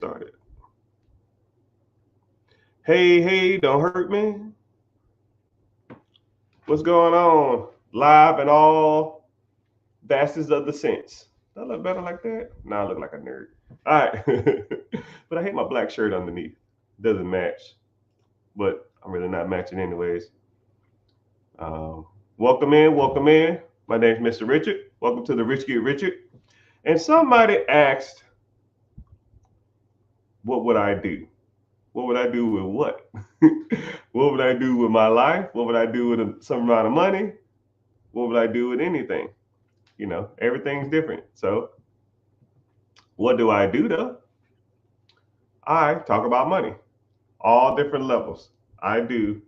Started. Hey, don't hurt me. What's going on? Live and all vastness of the sense. Do I look better like that? Nah, I look like a nerd. All right. But I hate my black shirt underneath. Doesn't match. But I'm really not matching anyways. Um, welcome in, welcome in. My name's Mr. Richard. Welcome to the Rich Get Richard. And somebody asked, what would I do? What would I do with what? What would I do with my life? What would I do with some amount of money? What would I do with anything? Everything's different. So, what do I do though? I talk about money, all different levels. I do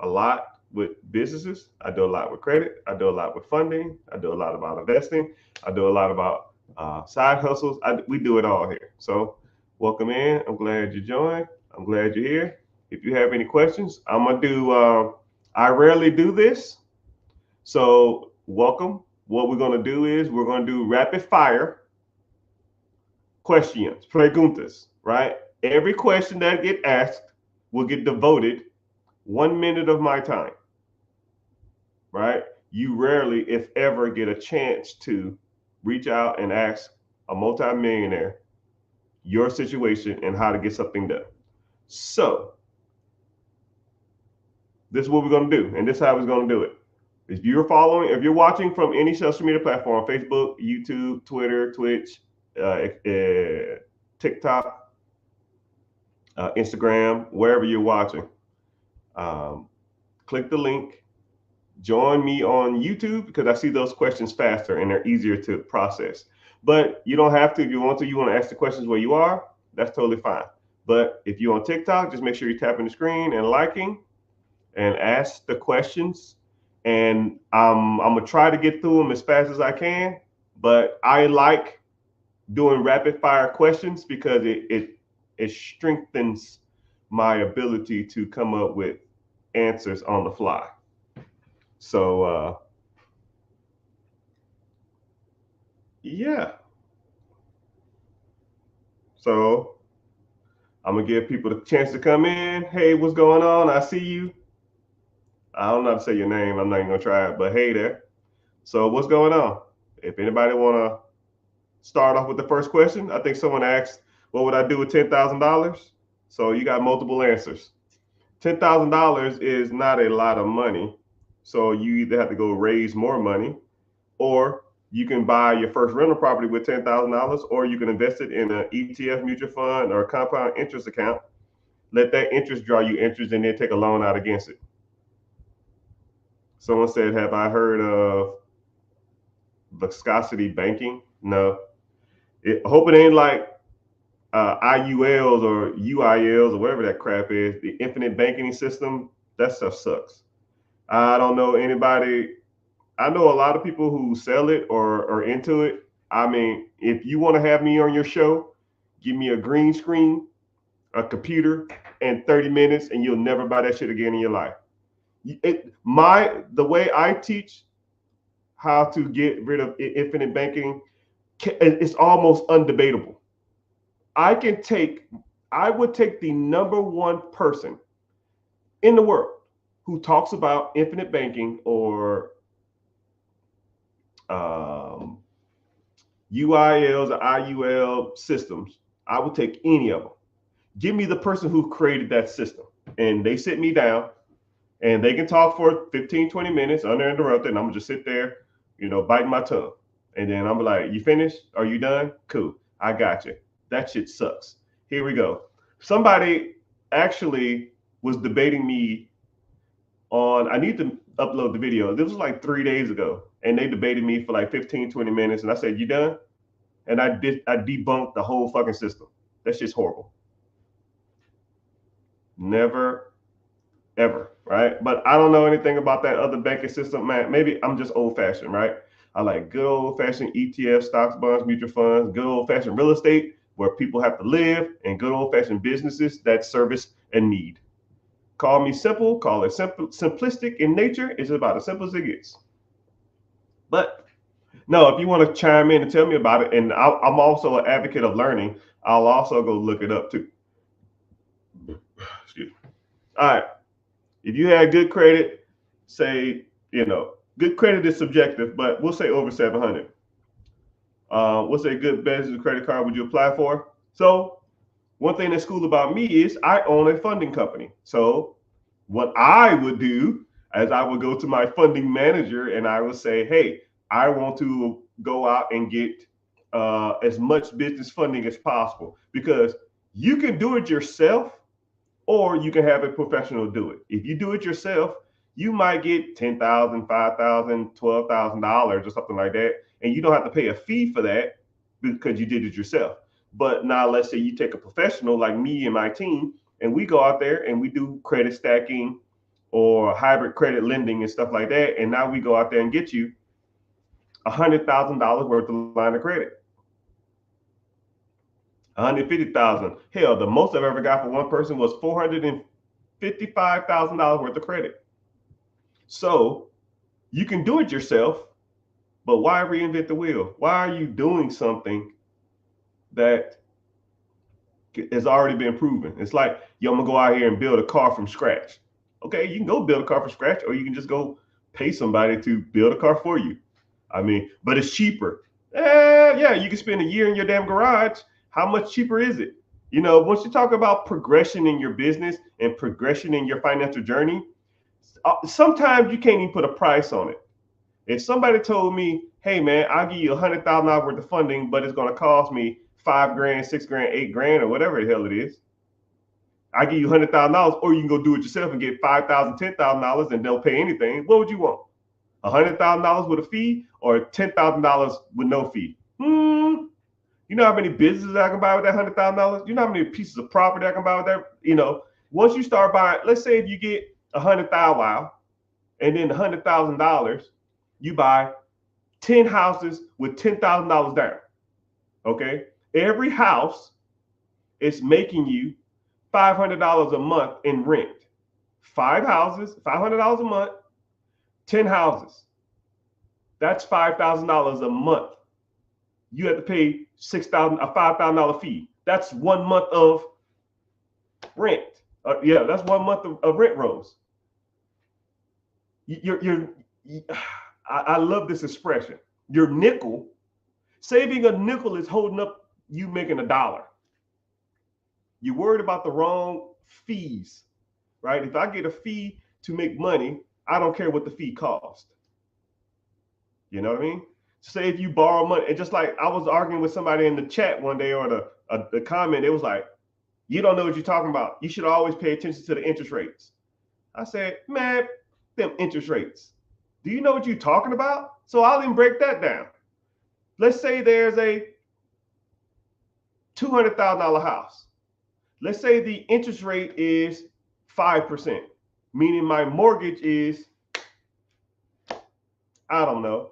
a lot with businesses. I do a lot with credit. I do a lot with funding. I do a lot about investing. I do a lot about side hustles. We do it all here. So, welcome in. I'm glad you joined. I'm glad you're here. If you have any questions, I'm gonna do. I rarely do this, so welcome. What we're gonna do is we're gonna do rapid fire questions, preguntas, right? Every question that get asked will get devoted 1 minute of my time, right? You rarely, if ever, get a chance to reach out and ask a multimillionaire your situation and how to get something done. So, this is what we're going to do, and this is how we're going to do it. If you're watching from any social media platform, Facebook, YouTube, Twitter, Twitch, TikTok, Instagram, wherever you're watching, um, click the link, join me on YouTube because I see those questions faster and they're easier to process. But you don't have to. If you want to, you want to ask the questions where you are, that's totally fine. But if you're on TikTok, just make sure you're tapping the screen and liking and ask the questions. And I'm going to try to get through them as fast as I can. But I like doing rapid fire questions because it strengthens my ability to come up with answers on the fly. So yeah. So I'm gonna give people the chance to come in. Hey, what's going on? I see you. I don't know how to say your name. I'm not even gonna try it, but hey there. So what's going on? If anybody wanna start off with the first question, I think someone asked, "What would I do with $10,000?" So you got multiple answers. $10,000 is not a lot of money, so you either have to go raise more money, or you can buy your first rental property with $10,000, or you can invest it in an ETF mutual fund or a compound interest account. Let that interest draw you interest, and then take a loan out against it. Someone said, "Have I heard of viscosity banking?" No. I hope it ain't like IULs or UILs or whatever that crap is. The infinite banking system, that stuff sucks. I don't know anybody. I know a lot of people who sell it or are into it. I mean, if you want to have me on your show, give me a green screen, a computer, and 30 minutes, and you'll never buy that shit again in your life. The way I teach how to get rid of infinite banking, it's almost undebatable. I can take, I would take the number one person in the world who talks about infinite banking or um, UILs or IUL systems. I would take any of them. Give me the person who created that system, and they sit me down, and they can talk for 15, 20 minutes uninterrupted, and I'm gonna just sit there, biting my tongue. And then I'm like, "You finished? Are you done? Cool. I got you." That shit sucks. Here we go. Somebody actually was debating me on, I need to upload the video. This was like 3 days ago. And they debated me for like 15, 20 minutes. And I said, "You done?" And I debunked the whole fucking system. That's just horrible. Never ever, right? But I don't know anything about that other banking system, man. Maybe I'm just old fashioned, right? I like good old fashioned ETF, stocks, bonds, mutual funds, good old fashioned real estate where people have to live, and good old fashioned businesses that service a need. Call me simple, call it simplistic in nature. It's about as simple as it gets. But No, if you want to chime in and tell me about it, and I'm also an advocate of learning, I'll also go look it up too. Excuse me. All right. If you had good credit, say, good credit is subjective, but we'll say over 700. What's a good business credit card would you apply for? So, one thing that's cool about me is I own a funding company. So, what I would do is I would go to my funding manager and I would say, hey, I want to go out and get as much business funding as possible because you can do it yourself or you can have a professional do it. If you do it yourself, you might get $10,000, $5,000, $12,000 or something like that, and you don't have to pay a fee for that because you did it yourself. But now, let's say you take a professional like me and my team, and we go out there and we do credit stacking or hybrid credit lending and stuff like that, and now we go out there and get you $100,000 worth of line of credit. 150,000. Hell, the most I've ever got for one person was $455,000 worth of credit. So you can do it yourself, but why reinvent the wheel? Why are you doing something that has already been proven? It's like, yo, I'm gonna go out here and build a car from scratch. Okay, you can go build a car from scratch, or you can just go pay somebody to build a car for you. I mean, but it's cheaper. Yeah, you can spend a year in your damn garage. How much cheaper is it? Once you talk about progression in your business and progression in your financial journey, sometimes you can't even put a price on it. If somebody told me, hey man, I'll give you $100,000 worth of funding, but it's going to cost me $5,000, $6,000, $8,000, or whatever the hell it is, I give you $100,000, or you can go do it yourself and get $5,000, $10,000 and don't pay anything. What would you want? $100,000 with a fee or $10,000 with no fee? You know how many businesses I can buy with that $100,000? You know how many pieces of property I can buy with that? Once you start buying, let's say if you get $100,000 and then $100,000, you buy 10 houses with $10,000 down. Okay, every house is making you $500 a month in rent. 5 houses, $500 a month, 10 houses. That's $5,000 a month. You have to pay a $5,000 fee. That's 1 month of rent. That's 1 month of rent rolls. I love this expression. Your nickel, saving a nickel is holding up you making $1. You're worried about the wrong fees, right? If I get a fee to make money, I don't care what the fee cost. You know what I mean? Say if you borrow money, and just like I was arguing with somebody in the chat one day or the comment, it was like, you don't know what you're talking about. You should always pay attention to the interest rates. I said, man, them interest rates. Do you know what you're talking about? So I'll even break that down. Let's say there's a $200,000 house. Let's say the interest rate is 5%, meaning my mortgage is, I don't know,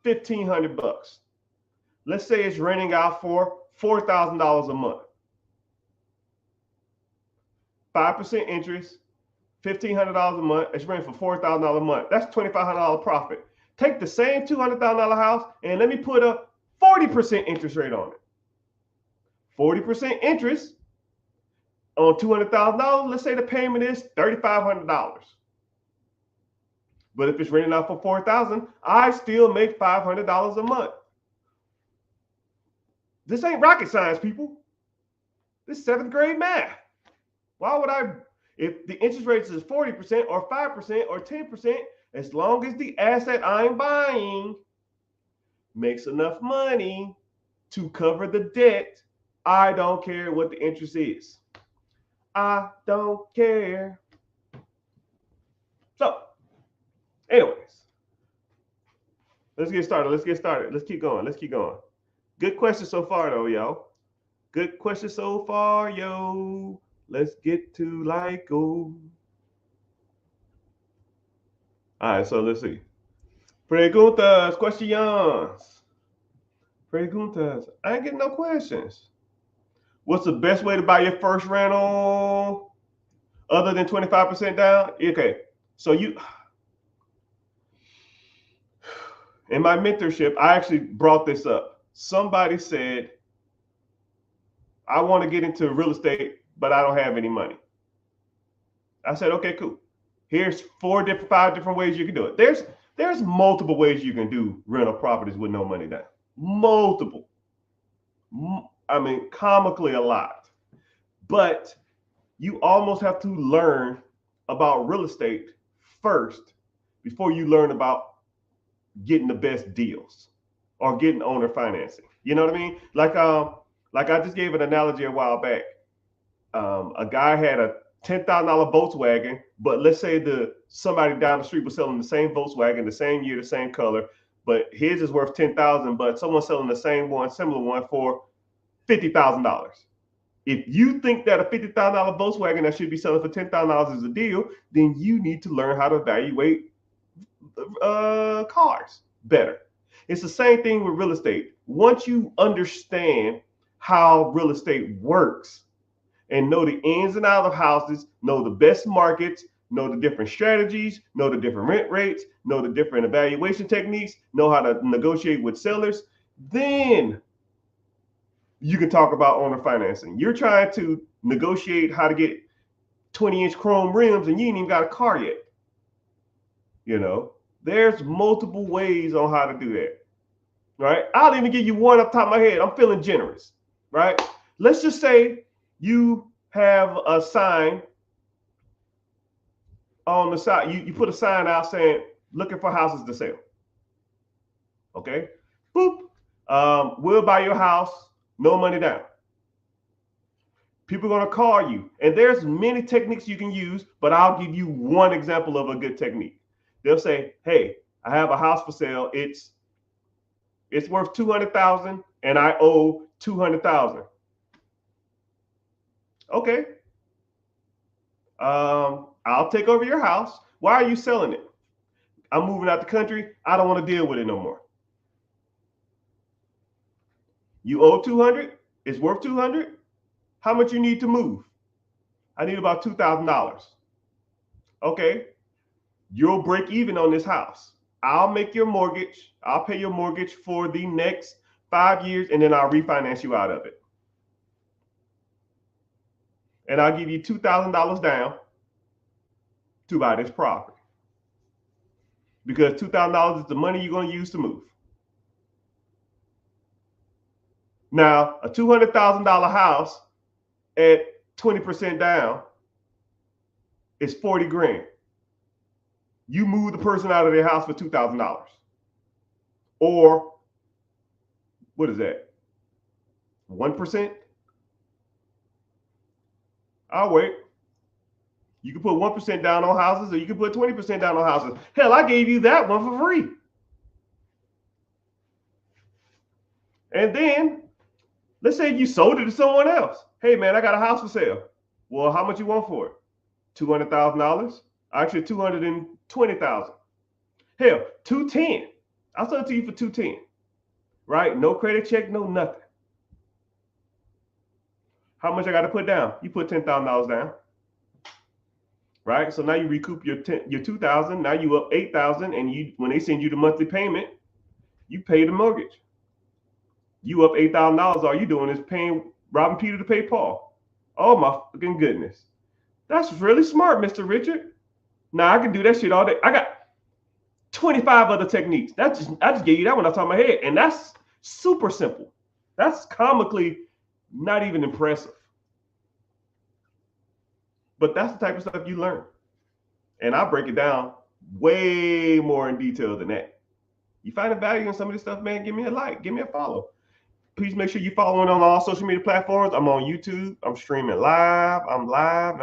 $1,500. Let's say it's renting out for $4,000 a month. 5% interest, $1,500 a month. It's renting for $4,000 a month. That's $2,500 profit. Take the same $200,000 house and let me put a 40% interest rate on it. 40% interest on $200,000. Let's say the payment is $3,500. But if it's renting out for $4,000, I still make $500 a month. This ain't rocket science, people. This is 7th grade math. Why would I, if the interest rate is 40% or 5% or 10%, as long as the asset I'm buying makes enough money to cover the debt, I don't care what the interest is. I don't care. So, anyways, let's get started. Let's keep going. Good question so far, though, yo. Good question so far, yo. Let's get to Lyco. All right, so let's see. Preguntas, questions. Preguntas. I ain't getting no questions. What's the best way to buy your first rental other than 25% down? Okay, so In my mentorship, I actually brought this up. Somebody said, I want to get into real estate, but I don't have any money. I said, okay, cool. Here's 5 different ways you can do it. There's multiple ways you can do rental properties with no money down. Multiple. I mean, comically a lot. But you almost have to learn about real estate first before you learn about getting the best deals or getting owner financing. You know what I mean? Like I just gave an analogy a while back. A guy had a $10,000 Volkswagen, but let's say somebody down the street was selling the same Volkswagen, the same year, the same color, but his is worth $10,000, but someone's selling the same one, similar one for $50,000. If you think that a $50,000 Volkswagen that should be selling for $10,000 is a deal, then you need to learn how to evaluate cars better. It's the same thing with real estate. Once you understand how real estate works and know the ins and outs of houses, know the best markets, know the different strategies, know the different rent rates, know the different evaluation techniques, know how to negotiate with sellers, then you can talk about owner financing. You're trying to negotiate how to get 20-inch chrome rims and you ain't even got a car yet. You know, there's multiple ways on how to do that, right? I'll even give you one up top of my head. I'm feeling generous, right? Let's just say you have a sign on the side. You put a sign out saying, looking for houses to sell. Okay, boop. We'll buy your house, no money down. People are going to call you. And there's many techniques you can use, but I'll give you one example of a good technique. They'll say, hey, I have a house for sale. It's worth $200,000 and I owe $200,000. Okay. I'll take over your house. Why are you selling it? I'm moving out the country. I don't want to deal with it no more. You owe 200. It's worth 200. How much you need to move? I need about $2,000. Okay. You'll break even on this house. I'll make your mortgage. I'll pay your mortgage for the next 5 years, and then I'll refinance you out of it. And I'll give you $2,000 down to buy this property. Because $2,000 is the money you're going to use to move. Now, a $200,000 house at 20% down is 40 grand. You move the person out of their house for $2,000. Or what is that? 1%? I'll wait. You can put 1% down on houses, or you can put 20% down on houses. Hell, I gave you that one for free. And then let's say you sold it to someone else. Hey man, I got a house for sale. Well, how much you want for it? $200,000? Actually, $220,000. Hell, $210,000. I'll sell it to you for $210,000. Right? No credit check, no nothing. How much I got to put down? You put $10,000 down. Right? So now you recoup your $2,000. Now you up $8,000, and when they send you the monthly payment, you pay the mortgage. You up $8,000. All you doing is robbing Peter to pay Paul. Oh my fucking goodness. That's really smart, Mr. Richard. Now I can do that shit all day. I got 25 other techniques. I just gave you that one off the top of my head. And that's super simple. That's comically not even impressive. But that's the type of stuff you learn. And I break it down way more in detail than that. You find a value in some of this stuff, man, give me a like, give me a follow. Please make sure you follow me on all social media platforms. I'm on YouTube. I'm streaming live. I'm live.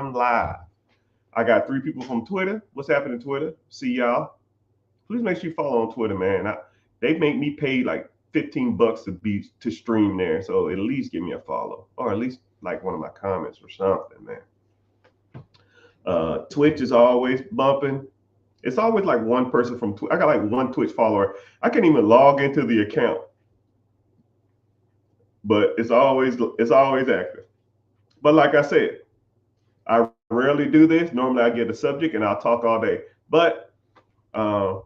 I got 3 people from Twitter. What's happening Twitter? See y'all. Please make sure you follow on Twitter, man. They make me pay like $15 to stream there. So at least give me a follow, or at least like one of my comments or something, man. Twitch is always bumping. It's always like one person from Twitch. I got like one Twitch follower. I can't even log into the account, but it's always active. But like I said, I rarely do this. Normally I get a subject and I'll talk all day. But I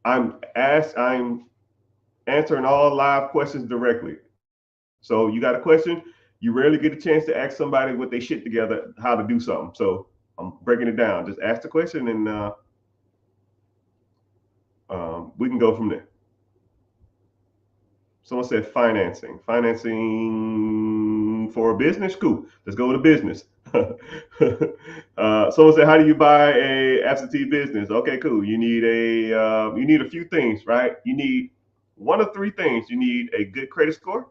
I'm answering all live questions directly. So you got a question, you rarely get a chance to ask somebody with their shit together how to do something. So I'm breaking it down. Just ask the question and we can go from there. Someone said financing. Financing for a business? Cool. Let's go with a business. Someone said, how do you buy a absentee business? Okay, cool. You need a few things, right? You need one of three things. You need a good credit score,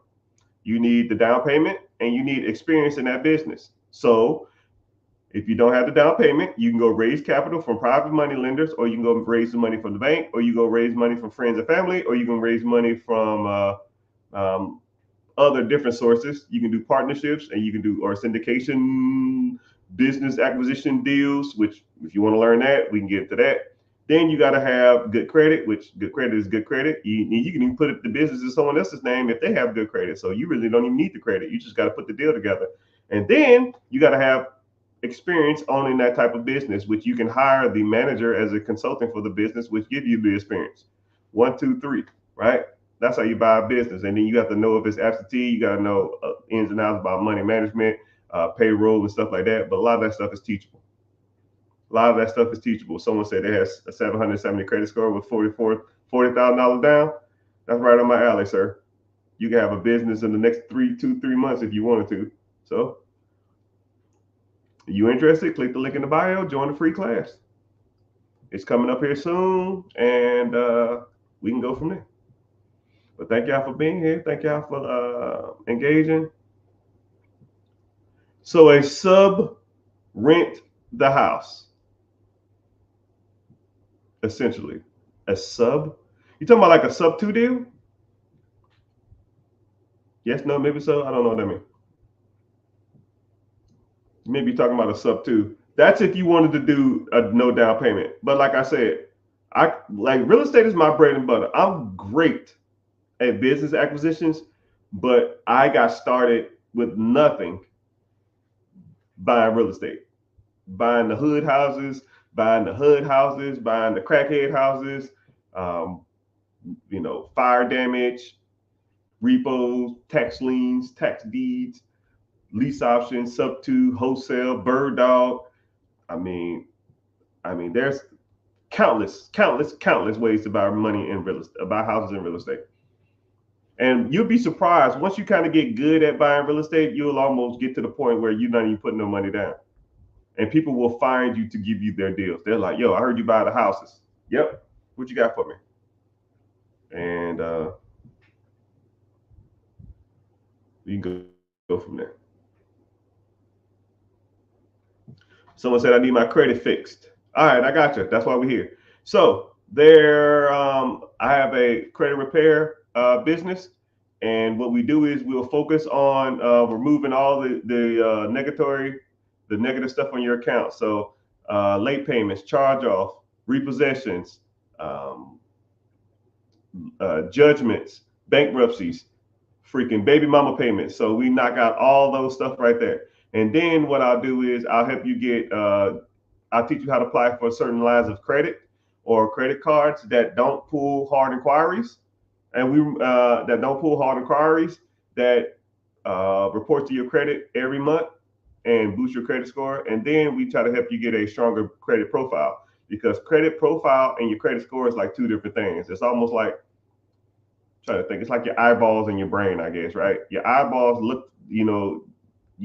you need the down payment, and you need experience in that business. So if you don't have the down payment, you can go raise capital from private money lenders, or you can go raise the money from the bank, or you go raise money from friends and family, or you can raise money from um, other different sources. You can do partnerships, and you can do or syndication, business acquisition deals. Which, if you want to learn that, we can get to that. Then you got to have good credit, which good credit is good credit. You can even put the business in someone else's name if they have good credit. So you really don't even need the credit. You just got to put the deal together. And then you got to have experience owning that type of business, which you can hire the manager as a consultant for the business, which give you the experience. One, two, three, right? That's how you buy a business. And then you have to know if it's absentee. You got to know ins and outs about money management, payroll, and stuff like that. But a lot of that stuff is teachable. A lot of that stuff is teachable. Someone said they has a 770 credit score with $40,000 down. That's right on my alley, sir. You can have a business in the next 3 months if you wanted to. So, you interested? Click the link in the bio. Join the free class. It's coming up here soon, and we can go from there. But thank y'all for being here. Thank y'all for engaging. So a sub rent the house, essentially. A sub? You talking about like a sub two deal? Yes, no, maybe so. I don't know what that means. Maybe you're talking about a sub two. That's if you wanted to do a no down payment. But like I said, I like real estate is my bread and butter. I'm great at business acquisitions, but I got started with nothing buying real estate, buying the hood houses, buying the crackhead houses, um, fire damage, repos, tax liens, tax deeds, lease options, sub two, wholesale, bird dog. I mean, there's countless ways to buy money in real estate, buy houses in real estate. And you'll be surprised once you kind of get good at buying real estate, you'll almost get to the point where you're not even putting no money down. And people will find you to give you their deals. They're like, yo, I heard you buy the houses. Yep. What you got for me? And you can go from there. Someone said I need my credit fixed. All right, I got you. That's why we're here. So I have a credit repair business, and what we do is we'll focus on removing all the negative stuff on your account. So late payments, charge off, repossessions, um, judgments, bankruptcies, freaking baby mama payments. So we knock out all those stuff right there. And then what I'll do is I'll help you I'll teach you how to apply for certain lines of credit or credit cards that don't pull hard inquiries, and that don't pull hard inquiries that report to your credit every month and boost your credit score. And then we try to help you get a stronger credit profile, because credit profile and your credit score is like two different things. It's almost like, trying to think, it's like your eyeballs and your brain, I guess, right? Your eyeballs look, you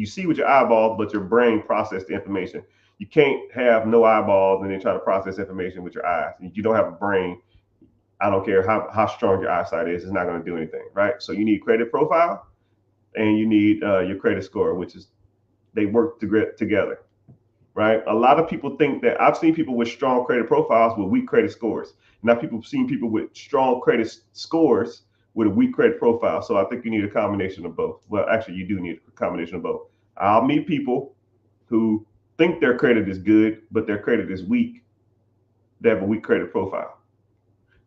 see with your eyeballs, but your brain process the information. You can't have no eyeballs and then try to process information with your eyes. If you don't have a brain, I don't care how strong your eyesight is, it's not going to do anything, right? So you need credit profile and you need your credit score, which is, they work together, right? A lot of people think that, I've seen people with strong credit profiles with weak credit scores. Now people have seen people with strong credit scores with a weak credit profile. So I think you need a combination of both. Well, actually, you do need a combination of both. I'll meet people who think their credit is good, but their credit is weak. They have a weak credit profile.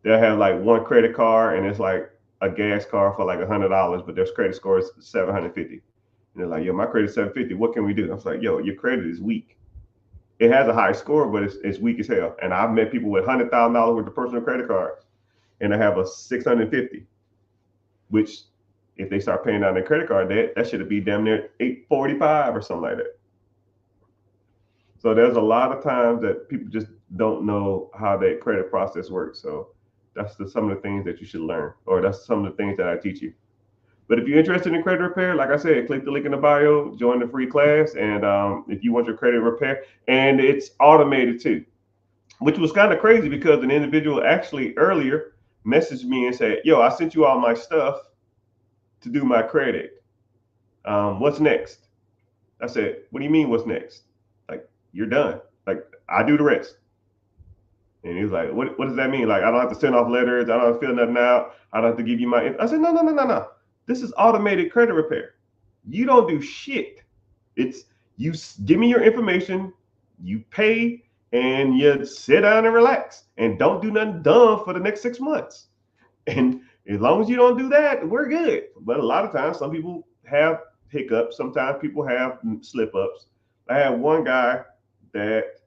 They'll have like one credit card and it's like a gas card for like $100, but their credit score is 750. And they're like, yo, my credit is 750. What can we do? I was like, yo, your credit is weak. It has a high score, but it's weak as hell. And I've met people with $100,000 worth of personal credit cards, and I have a 650, which if they start paying down their credit card debt, that should be damn near 845 or something like that. So there's a lot of times that people just don't know how that credit process works. So that's some of the things that you should learn, or that's some of the things that I teach you. But if you're interested in credit repair, like I said, click the link in the bio, join the free class, and if you want your credit repair, and it's automated too, which was kind of crazy because an individual actually earlier messaged me and said, "Yo, I sent you all my stuff to do my credit. What's next?" I said, "What do you mean, what's next? Like, you're done. Like, I do the rest." And he was like, what does that mean? Like, I don't have to send off letters. I don't have to fill nothing out. I don't have to give you my. I said, no, no, no, no, no. This is automated credit repair. You don't do shit. It's you give me your information, you pay, and you sit down and relax and don't do nothing dumb for the next 6 months. And as long as you don't do that, we're good. But a lot of times, some people have hiccups. Sometimes people have slip ups. I had one guy that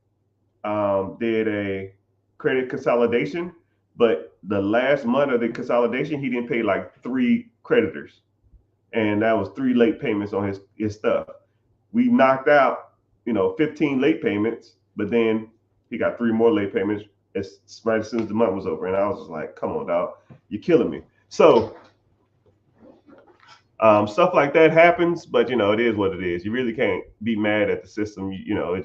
did a credit consolidation, but the last month of the consolidation, he didn't pay like 3 creditors, and that was 3 late payments on his stuff. We knocked out, 15 late payments, but then he got 3 more late payments right as soon as the month was over, and I was just like, "Come on, dog, you're killing me." So stuff like that happens, but it is what it is. You really can't be mad at the system. You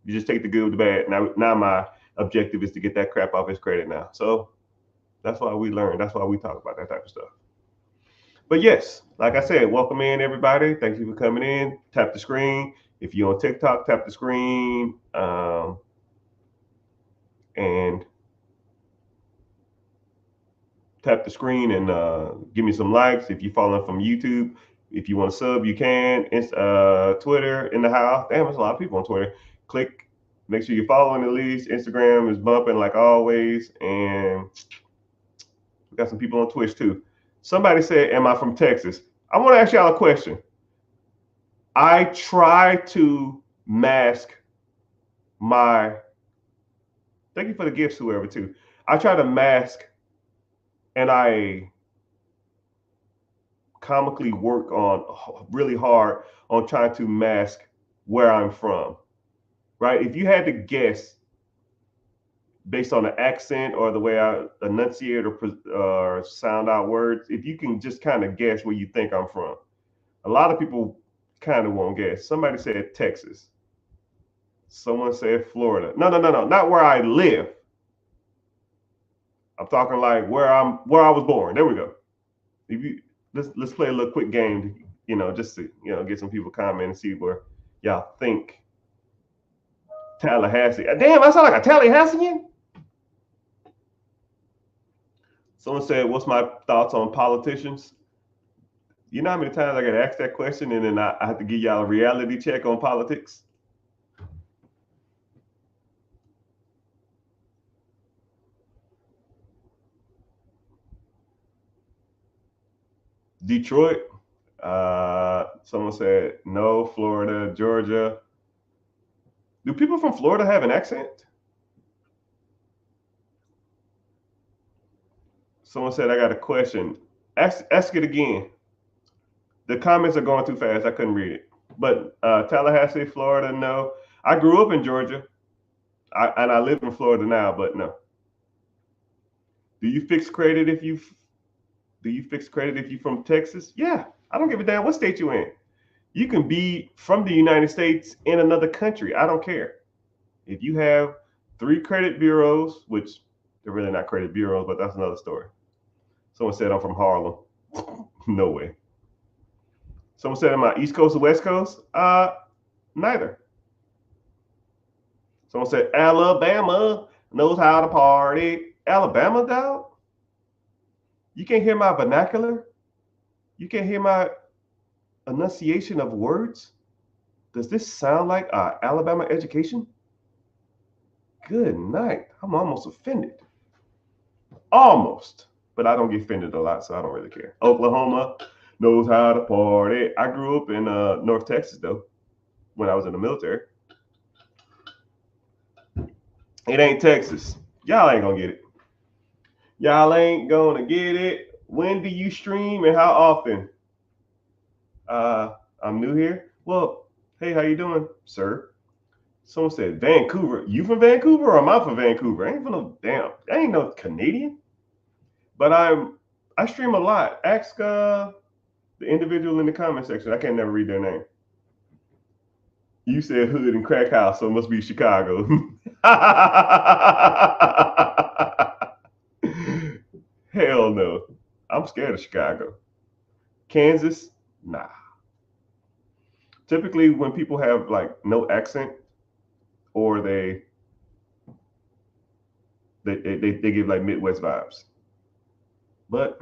just take the good with the bad. Now my objective is to get that crap off his credit now. So that's why we learn. That's why we talk about that type of stuff. But yes, like I said, welcome in everybody. Thank you for coming in. Tap the screen. If you're on TikTok, tap the screen and tap the screen and give me some likes. If you're following from YouTube, if you want to sub, you can. It's Twitter in the house. Damn, there's a lot of people on Twitter. Click, make sure you're following at least. Instagram is bumping like always. And we got some people on Twitch too. Somebody said, "Am I from Texas?" I want to ask y'all a question. I try to mask my, thank you for the gifts, whoever too. I try to mask and I comically work on really hard on trying to mask where I'm from, right? If you had to guess based on the accent or the way I enunciate or sound out words, if you can just kind of guess where you think I'm from, a lot of people kind of won't guess. Somebody said Texas. Someone said Florida. No, no, no, no, not where I live. I'm talking like where I was born. There we go. If you let's play a little quick game, just to get some people comment and see where y'all think. Tallahassee. Damn, I sound like a Tallahassean. Someone said, "What's my thoughts on politicians?" You know how many times I get asked that question, and then I have to give y'all a reality check on politics. Detroit. Someone said no. Florida, Georgia. Do people from Florida have an accent? Someone said, "I got a question." Ask it again. The comments are going too fast. I couldn't read it. But Tallahassee, Florida, no. I grew up in Georgia, and I live in Florida now, but no. Do you fix credit if you from Texas? Yeah, I don't give a damn what state you in. You can be from the United States in another country. I don't care. If you have 3 credit bureaus, which they're really not credit bureaus, but that's another story. Someone said I'm from Harlem. No way. Someone said, "Am I East Coast or West Coast?" Neither. Someone said Alabama knows how to party. Alabama, dog? You can't hear my vernacular? You can't hear my enunciation of words? Does this sound like Alabama education? Good night. I'm almost offended. Almost. But I don't get offended a lot, so I don't really care. Oklahoma knows how to party. I grew up in North Texas, though, when I was in the military. It ain't Texas. Y'all ain't gonna get it. Y'all ain't gonna get it. When do you stream and how often? I'm new here. Well, hey, how you doing, sir? Someone said Vancouver. You from Vancouver or am I from Vancouver? I ain't from no damn. I ain't no Canadian. But I stream a lot. Ask the individual in the comment section. I can't never read their name. You said hood and crack house, so it must be Chicago. Hell no. I'm scared of Chicago. Kansas? Nah. Typically, when people have like no accent or they give like Midwest vibes. But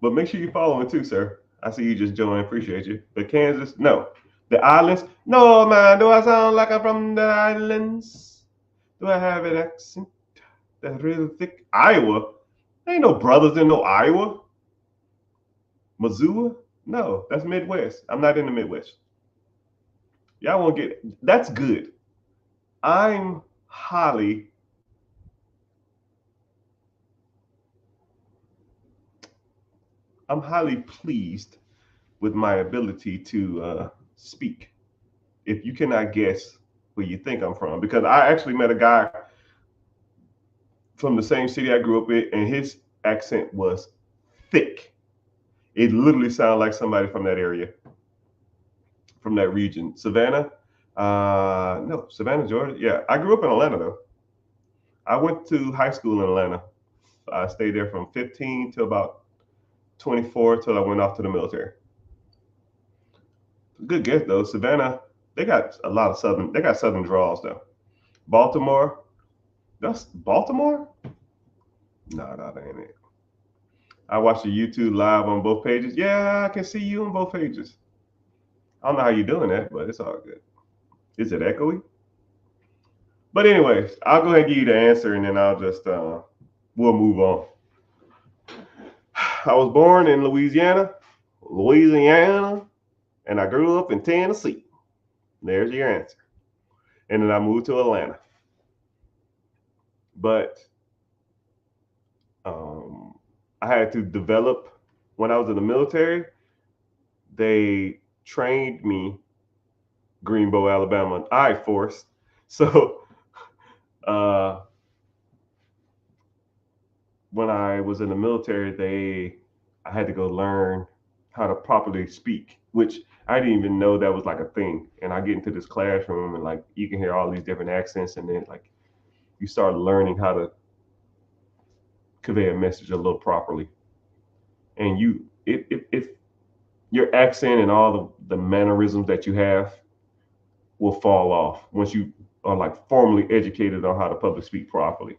but make sure you follow it too, sir. I see you just joined. Appreciate you. But Kansas, no. The islands, no man. Do I sound like I'm from the islands? Do I have an accent that's really thick? Iowa? There ain't no brothers in no Iowa. Missoula? No, that's Midwest. I'm not in the Midwest. Y'all won't get it. That's good. I'm highly I'm highly pleased with my ability to speak. If you cannot guess where you think I'm from, because I actually met a guy from the same city I grew up in, and his accent was thick. It literally sounded like somebody from that area, from that region. Savannah? No, Savannah, Georgia. Yeah, I grew up in Atlanta though. I went to high school in Atlanta. I stayed there from 15 to about 24 till I went off to the military. Good guess though. Savannah, they got a lot of southern. They got southern draws though. Baltimore, that's Baltimore. No, that ain't it. I watched the YouTube live on both pages. Yeah, I can see you on both pages. I don't know how you're doing that, but it's all good. Is it echoey? But anyways, I'll go ahead and give you the answer, and then I'll just we'll move on. I was born in Louisiana, and I grew up in Tennessee. There's your answer. And then I moved to Atlanta. But I had to develop when I was in the military. They trained me Greenbow, Alabama, I Force. So when I was in the military, I had to go learn how to properly speak, which I didn't even know that was like a thing. And I get into this classroom and like you can hear all these different accents, and then like you start learning how to convey a message a little properly. And if your accent and all the mannerisms that you have will fall off once you are like formally educated on how to public speak properly.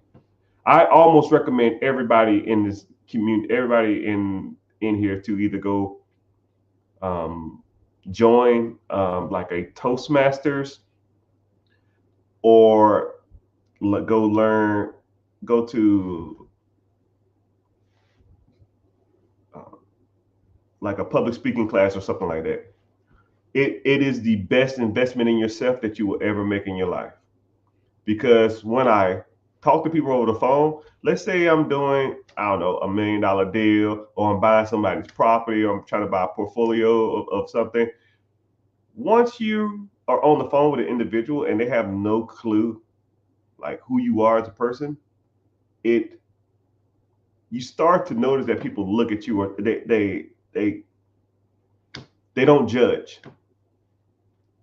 I almost recommend everybody in this community, everybody in here to either go join like a Toastmasters or go to like a public speaking class or something like that. It is the best investment in yourself that you will ever make in your life. Because when I talk to people over the phone, let's say I'm doing, I don't know, $1 million deal, or I'm buying somebody's property, or I'm trying to buy a portfolio of something. Once you are on the phone with an individual and they have no clue like who you are as a person, you start to notice that people look at you, or they don't judge.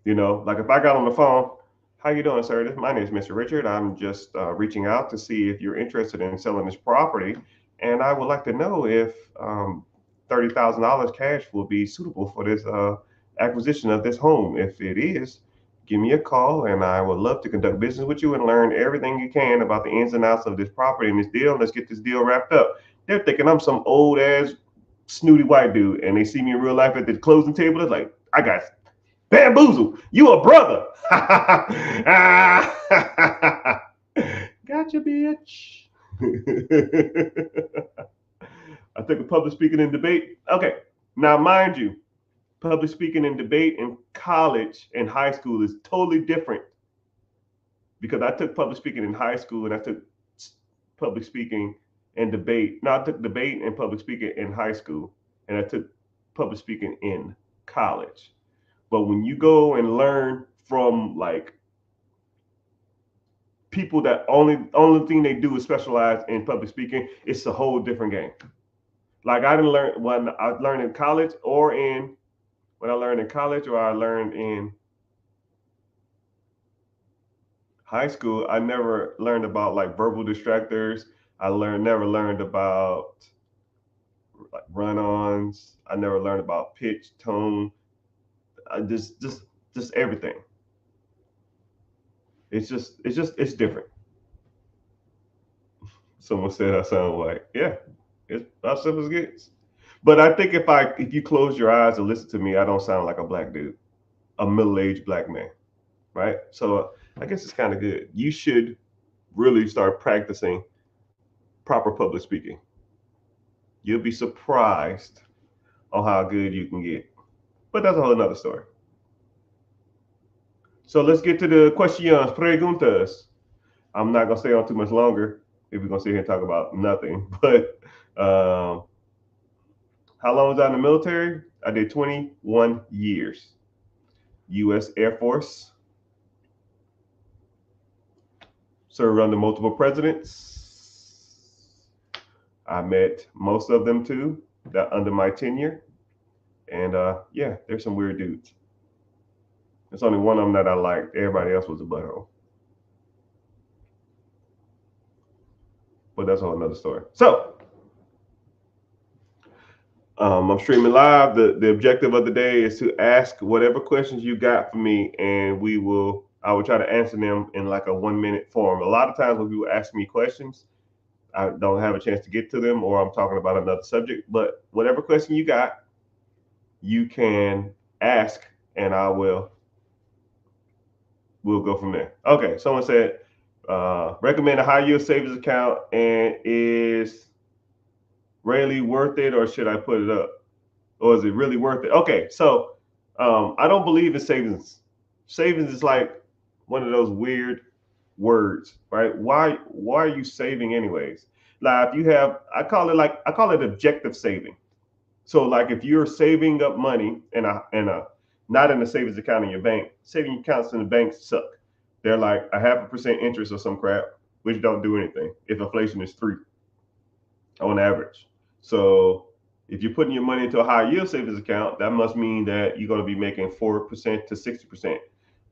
You know, like if I got on the phone, how you doing, sir? My name is Mr. Richard. I'm just reaching out to see if you're interested in selling this property, and I would like to know if $30,000 cash will be suitable for this acquisition of this home. If it is, give me a call, and I would love to conduct business with you and learn everything you can about the ins and outs of this property and this deal. Let's get this deal wrapped up. They're thinking I'm some old ass snooty white dude, and they see me in real life at the closing table. It's like, I got bamboozle. You a brother. Gotcha, bitch. I took a public speaking and debate. Okay. Now, mind you, Public speaking and debate in college and high school is totally different, because I took public speaking in high school and I took public speaking and debate. No, I took debate and public speaking in high school, and I took public speaking in college. But when you go and learn from like people that only thing they do is specialize in public speaking, it's a whole different game. Like I didn't learn when I learned in college or in when I learned in college or I learned in high school, I never learned about like verbal distractors. I never learned about like run-ons. I never learned about pitch, tone, just everything. It's different. Someone said I sound white. Yeah, it's about simple as it gets. But I think if you close your eyes and listen to me, I don't sound like a black dude, a middle-aged black man, right? So I guess it's kind of good. You should really start practicing proper public speaking. You'll be surprised on how good you can get. But that's a whole nother story. So let's get to the questions, preguntas. I'm not gonna stay on too much longer if we're gonna sit here and talk about nothing. But how long was I in the military? I did 21 years. U.S. Air Force. Served under multiple presidents. I met most of them too, that under my tenure. And yeah, there's some weird dudes. There's only one of them that I liked. Everybody else was a butthole. But that's a whole another story. So I'm streaming live. The objective of the day is to ask whatever questions you got for me, and I will try to answer them in like a 1 minute form. A lot of times when people ask me questions, I don't have a chance to get to them, or I'm talking about another subject. But whatever question you got, you can ask, and we'll go from there. Okay, someone said recommend a high yield savings account, and is really worth it, or should I put it up, or is it really worth it? Okay, so I don't believe in savings. Savings is like one of those weird words, right? Why are you saving anyways? Like if you have, I call it objective saving. So like if you're saving up money in a not in a savings account in your bank, saving accounts in the bank suck. They're like a 0.5% interest or some crap, which don't do anything if inflation is 3 on average. So if you're putting your money into a high yield savings account, that must mean that you're going to be making 4% to 60%.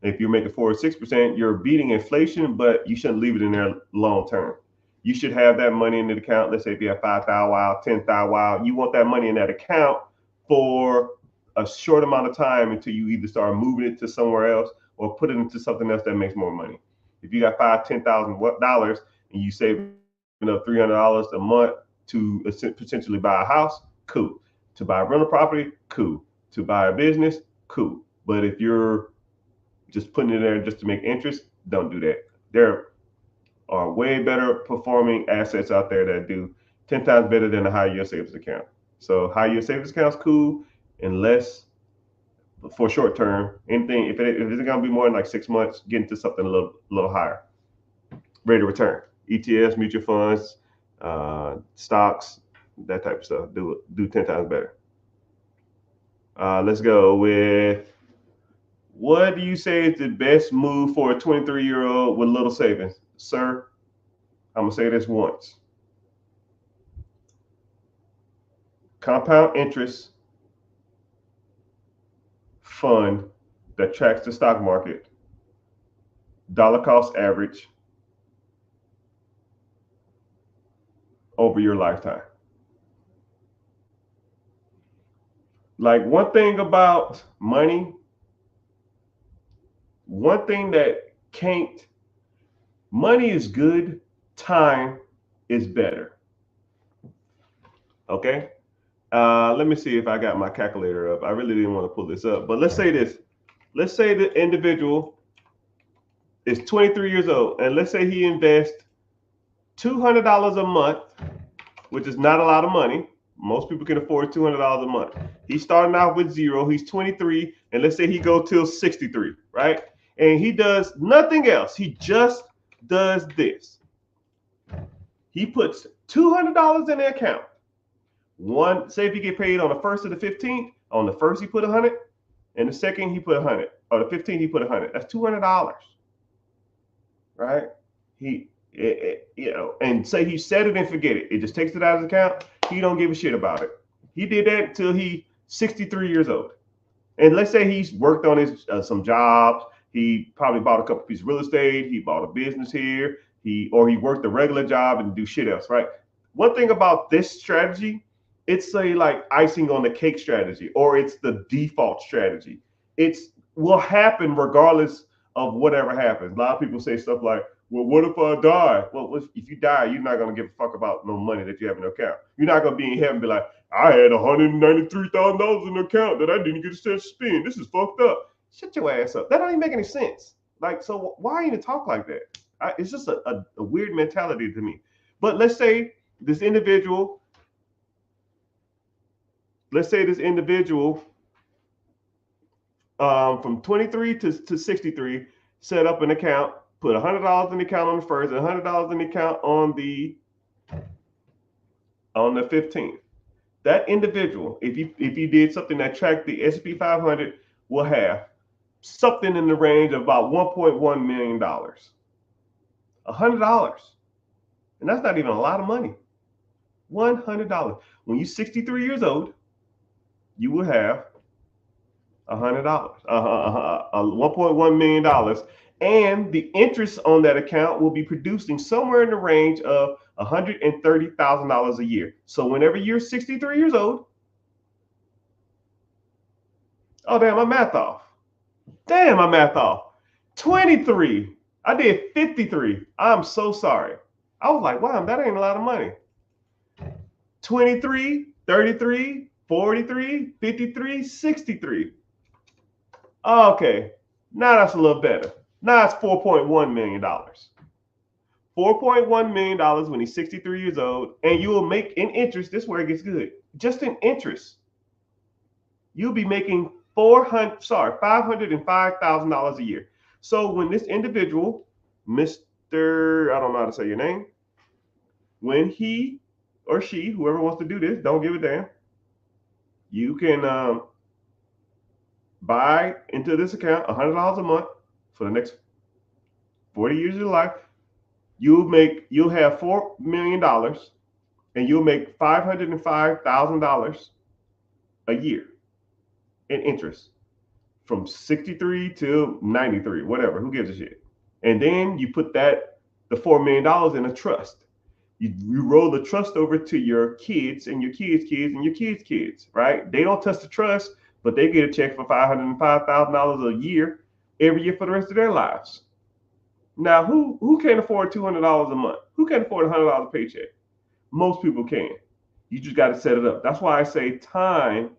If you're making 4 or 6%, you're beating inflation, but you shouldn't leave it in there long term. You should have that money in the account. Let's say if you have 5,000 while, 10,000 while, you want that money in that account for a short amount of time until you either start moving it to somewhere else or put it into something else that makes more money. If you got $10,000 and you saving up $300 a month to potentially buy a house, cool. To buy a rental property, cool. To buy a business, cool. But if you're just putting it there just to make interest, don't do that. There are way better performing assets out there that do 10 times better than a high yield savings account. So high yield savings account's cool, unless for short term, anything if it's gonna be more than like 6 months, get into something a little higher. Rate of return. ETFs, mutual funds, stocks, that type of stuff. Do 10 times better. Let's go with, what do you say is the best move for a 23-year-old with little savings? Sir, I'm gonna say this once. Compound interest fund that tracks the stock market, dollar cost average over your lifetime. Like one thing about money, one thing that can't, money is good, time is better. Okay? Let me see if I got my calculator up. I really didn't want to pull this up, but let's say this. Let's say the individual is 23 years old, and let's say he invests $200 a month, which is not a lot of money, Most people can afford $200 a month. He's starting out with zero. He's 23, and let's say he go till 63, right? And he does nothing else. He just does this. He puts $200 in the account. One, say if he get paid on the first or the 15th, on the first he put 100, and the second he put 100, or the 15th he put 100. That's $200, right? And say he set it and forget it. It just takes it out of his account. He don't give a shit about it. He did that until he 63 years old. And let's say he's worked on his some jobs. He probably bought a couple pieces of real estate. He bought a business here. He worked a regular job and do shit else, right? One thing about this strategy, it's a like icing on the cake strategy, or it's the default strategy. It's will happen regardless of whatever happens. A lot of people say stuff like, well, what if I die? Well, if you die, you're not going to give a fuck about no money that you have in the account. You're not going to be in heaven and be like, I had $193,000 in the account that I didn't get a chance to spend. This is fucked up. Shut your ass up. That don't even make any sense. Like, so why even talk like that? It's just a weird mentality to me. But let's say this individual from 23 to 63 set up an account, put $100 in the account on the first, and $100 in the account on the 15th. That individual, if he did something that tracked the S&P 500, will have something in the range of about $1.1 million. $100, and that's not even a lot of money. $100. When you're 63 years old, you will have $100, $1.1 million, and the interest on that account will be producing somewhere in the range of $130,000 a year. So whenever you're 63 years old, oh damn, my math off. 23. I did 53. I'm so sorry. I was like, wow, that ain't a lot of money. 23, 33, 43, 53, 63. Okay, now that's a little better. Now it's $4.1 million. $4.1 million when he's 63 years old, and you will make in interest, this is where it gets good. Just in interest, you'll be making $505,000 a year. So when this individual, Mr. I don't know how to say your name, when he or she, whoever wants to do this, don't give a damn, you can buy into this account $100 a month for the next 40 years of your life. You'll have $4 million, and you'll make $505,000 a year in interest from 63 to 93, whatever, who gives a shit. And then you put the $4 million in a trust. You roll the trust over to your kids and your kids' kids and your kids' kids, right? They don't touch the trust, but they get a check for $505,000 a year every year for the rest of their lives. Now, who can't afford $200 a month? Who can afford a $100 paycheck? Most people can. You just got to set it up. That's why I say time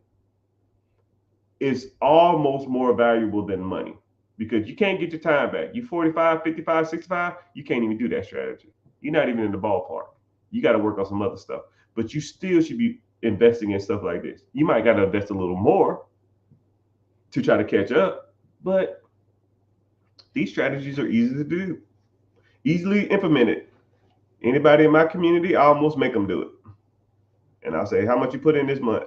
is almost more valuable than money, because you can't get your time back. You 45, 55, 65, you can't even do that strategy. You're not even in the ballpark. You got to work on some other stuff, but you still should be investing in stuff like this. You might got to invest a little more to try to catch up, but these strategies are easy to do, easily implemented. Anybody in my community, I almost make them do it. And I'll say, how much you put in this month?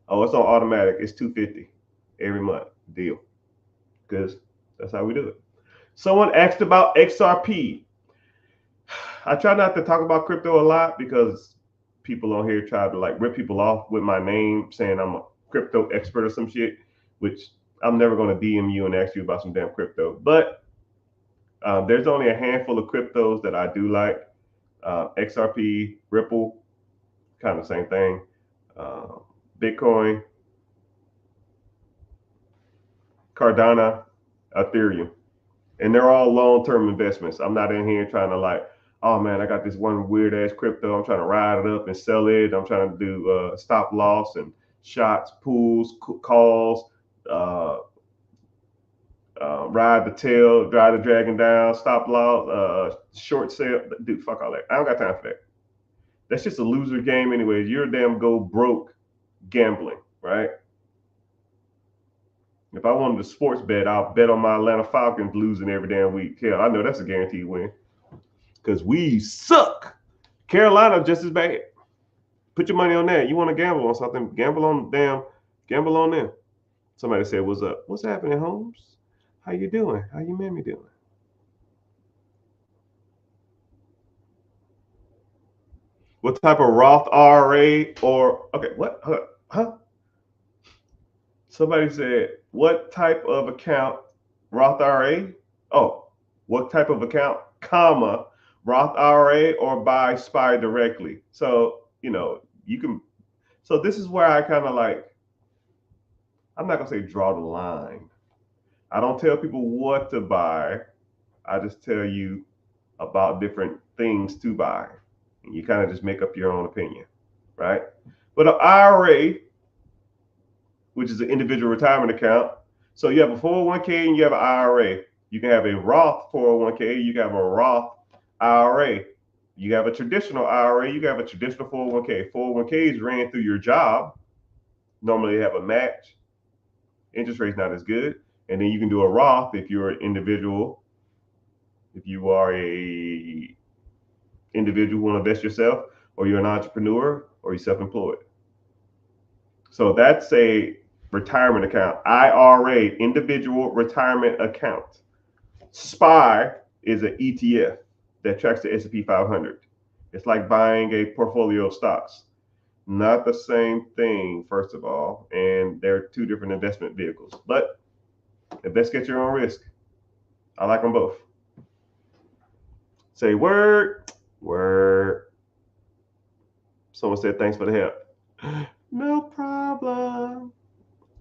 Oh, it's on automatic. It's $250 every month. Deal. Because that's how we do it. Someone asked about XRP. I try not to talk about crypto a lot because people on here try to like rip people off with my name saying I'm a crypto expert or some shit, which I'm never going to DM you and ask you about some damn crypto. But there's only a handful of cryptos that I do like. XRP, Ripple, kind of the same thing. Bitcoin, Cardano, Ethereum. And they're all long-term investments. I'm not in here trying to like, oh man, I got this one weird ass crypto. I'm trying to ride it up and sell it. I'm trying to do stop loss and shots, pools, calls, ride the tail, drive the dragon down, stop loss, short sale. Dude, fuck all that. I don't got time for that. That's just a loser game anyways. You're a damn go broke gambling, right? If I wanted to sports bet, I'll bet on my Atlanta Falcons losing every damn week. Hell, I know that's a guaranteed win because we suck. Carolina just as bad. Put your money on that. You want to gamble on something? Gamble on them. Somebody said, "What's up? What's happening, Holmes? How you doing? How you mammy doing?" What type of Roth IRA or okay? What? Huh? Somebody said, "What type of account? Roth IRA? Oh, what type of account? Comma Roth IRA or buy SPY directly?" So you can. So this is where I kind of like. I'm not gonna say draw the line. I don't tell people what to buy. I just tell you about different things to buy. And you kind of just make up your own opinion, right? But an IRA, which is an individual retirement account, so you have a 401k and you have an IRA. You can have a Roth 401k, you can have a Roth IRA. You have a traditional IRA, you can have a traditional 401k. 401ks ran through your job. Normally they have a match. Interest rate's not as good. And then you can do a Roth if you're an individual. If you are a individual who want to invest yourself, or you're an entrepreneur, or you're self-employed. So that's a retirement account. IRA, individual retirement account. SPY is an ETF that tracks the S&P 500. It's like buying a portfolio of stocks. Not the same thing, first of all, and they're two different investment vehicles. But invest at your own risk. I like them both. Say word. Someone said thanks for the help. No problem.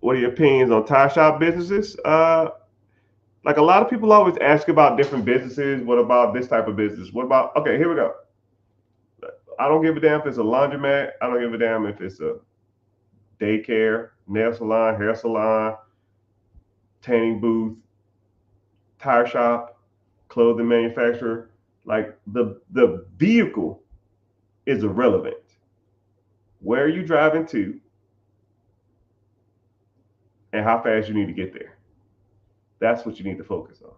What are your opinions on tire shop businesses? Like a lot of people always ask about different businesses. What about this type of business? What about, okay, here we go. I don't give a damn if it's a laundromat. I don't give a damn if it's a daycare, nail salon, hair salon, tanning booth, tire shop, clothing manufacturer. Like the vehicle is irrelevant. Where are you driving to and how fast you need to get there? That's what you need to focus on.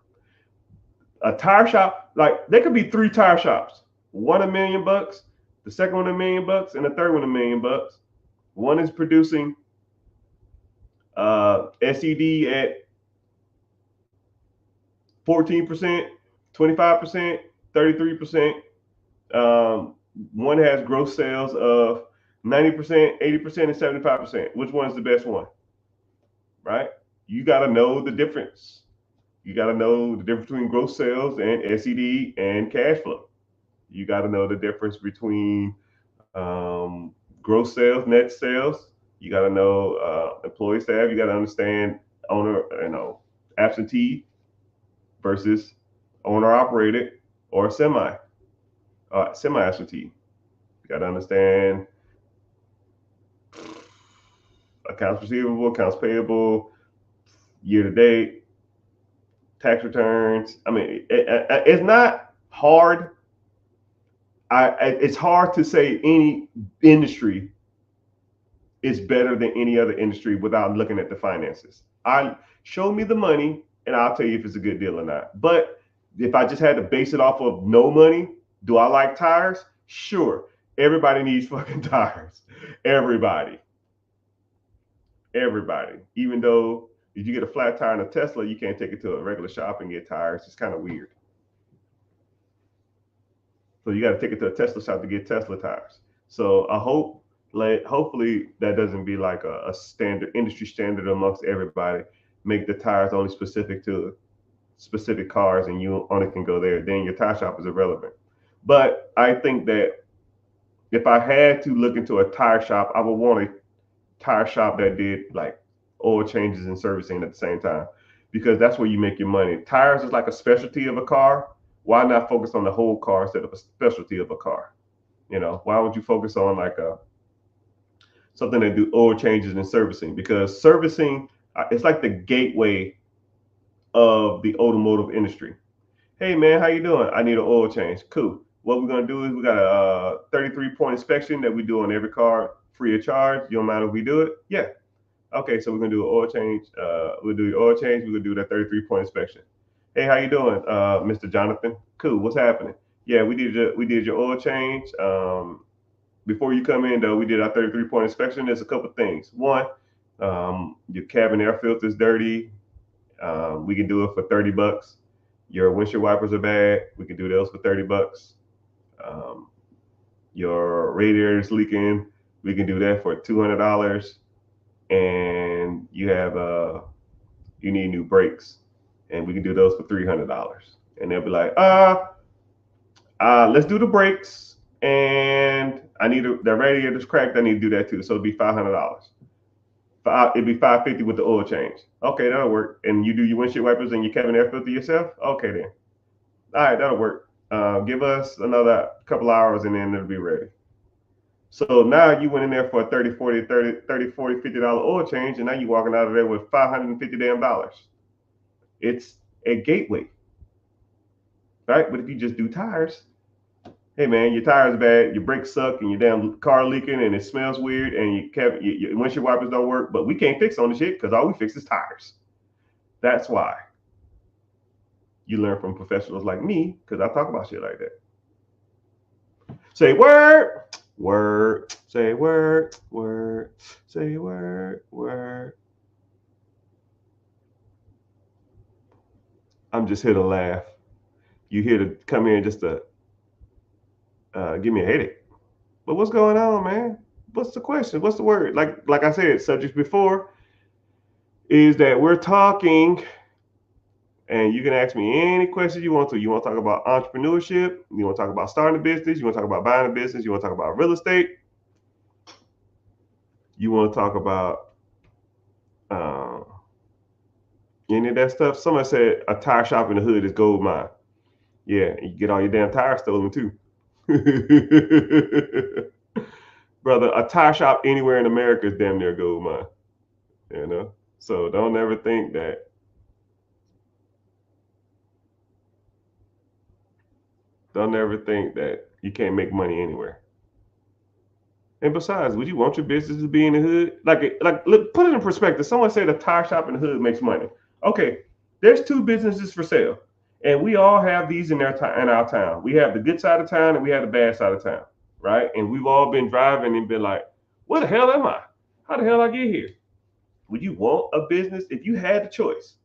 A tire shop, like there could be 3 tire shops. One $1 million, the second one $1 million, and the third one $1 million. One is producing SED at 14%, 25%, 33%. One has gross sales of 90%, 80%, and 75%. Which one is the best one? Right? You got to know the difference. You got to know the difference between gross sales and SED and cash flow. You got to know the difference between gross sales, net sales. You got to know employee staff. You got to understand owner, absentee versus owner operated or semi absentee. You got to understand accounts receivable, accounts payable, year to date, tax returns. I mean, it's not hard. It's hard to say any industry is better than any other industry without looking at the finances. Show me the money and I'll tell you if it's a good deal or not. But if I just had to base it off of no money, do I like tires? Sure. Everybody needs fucking tires. Everybody. Even though if you get a flat tire in a Tesla, you can't take it to a regular shop and get tires. It's kind of weird. So you got to take it to a Tesla shop to get Tesla tires. So I hope, hopefully that doesn't be like a standard industry standard amongst everybody. Make the tires only specific to specific cars, and you only can go there. Then your tire shop is irrelevant. But I think that if I had to look into a tire shop, I would want a tire shop that did like oil changes and servicing at the same time, because that's where you make your money. Tires is like a specialty of a car. Why not focus on the whole car instead of a specialty of a car? Why would you focus on like something that do oil changes and servicing? Because servicing, it's like the gateway of the automotive industry. Hey man, how you doing? I need an oil change. Cool. what we're gonna do is we got a 33-point inspection that we do on every car, free of charge. You don't mind if we do it? Yeah. Okay, so we're gonna do an oil change. We'll do your oil change. We're gonna do that 33-point inspection. Hey, how you doing, Mr. Jonathan? Cool. What's happening? Yeah, we did your oil change. Before you come in though, we did our 33-point inspection. There's a couple things. One, your cabin air filter is dirty. We can do it for $30. Your windshield wipers are bad. We can do those for $30. Um, your radiator is leaking. We can do that for $200. And you need new brakes, and we can do those for $300. And they'll be like, let's do the brakes, and the radiator's cracked. I need to do that too. So it'd be $500. It'd be $550 with the oil change. Okay, that'll work. And you do your windshield wipers and your cabin air filter yourself. Okay then. All right, that'll work. Give us another couple hours, and then it'll be ready. So now you went in there for a 30, 40, 30, 30, 40, $50 oil change, and now you're walking out of there with $550 damn dollars. It's a gateway, right? But if you just do tires, hey man, your tires bad, your brakes suck, and your damn car leaking, and it smells weird, and your windshield wipers don't work, but we can't fix on the shit because all we fix is tires. That's why you learn from professionals like me, because I talk about shit like that. Say word. Word, say word, word, say word, word. I'm just here to laugh. You here to come here just to give me a headache. But what's going on, man? What's the question? What's the word? Like I said, subjects before is that we're talking, and you can ask me any questions you want to. You want to talk about entrepreneurship? You want to talk about starting a business? You want to talk about buying a business? You want to talk about real estate? You want to talk about any of that stuff? Somebody said a tire shop in the hood is gold mine. Yeah, you get all your damn tires stolen too. Brother, a tire shop anywhere in America is damn near gold mine. You know? So don't ever think that you can't make money anywhere. And besides, would you want your business to be in the hood? Look, put it in perspective. Someone said a tire shop in the hood makes money. Okay, there's two businesses for sale, and we all have these in our town. We have the good side of town, and we have the bad side of town, right? And we've all been driving and been like, "Where the hell am I? How the hell I get here?" Would you want a business if you had the choice?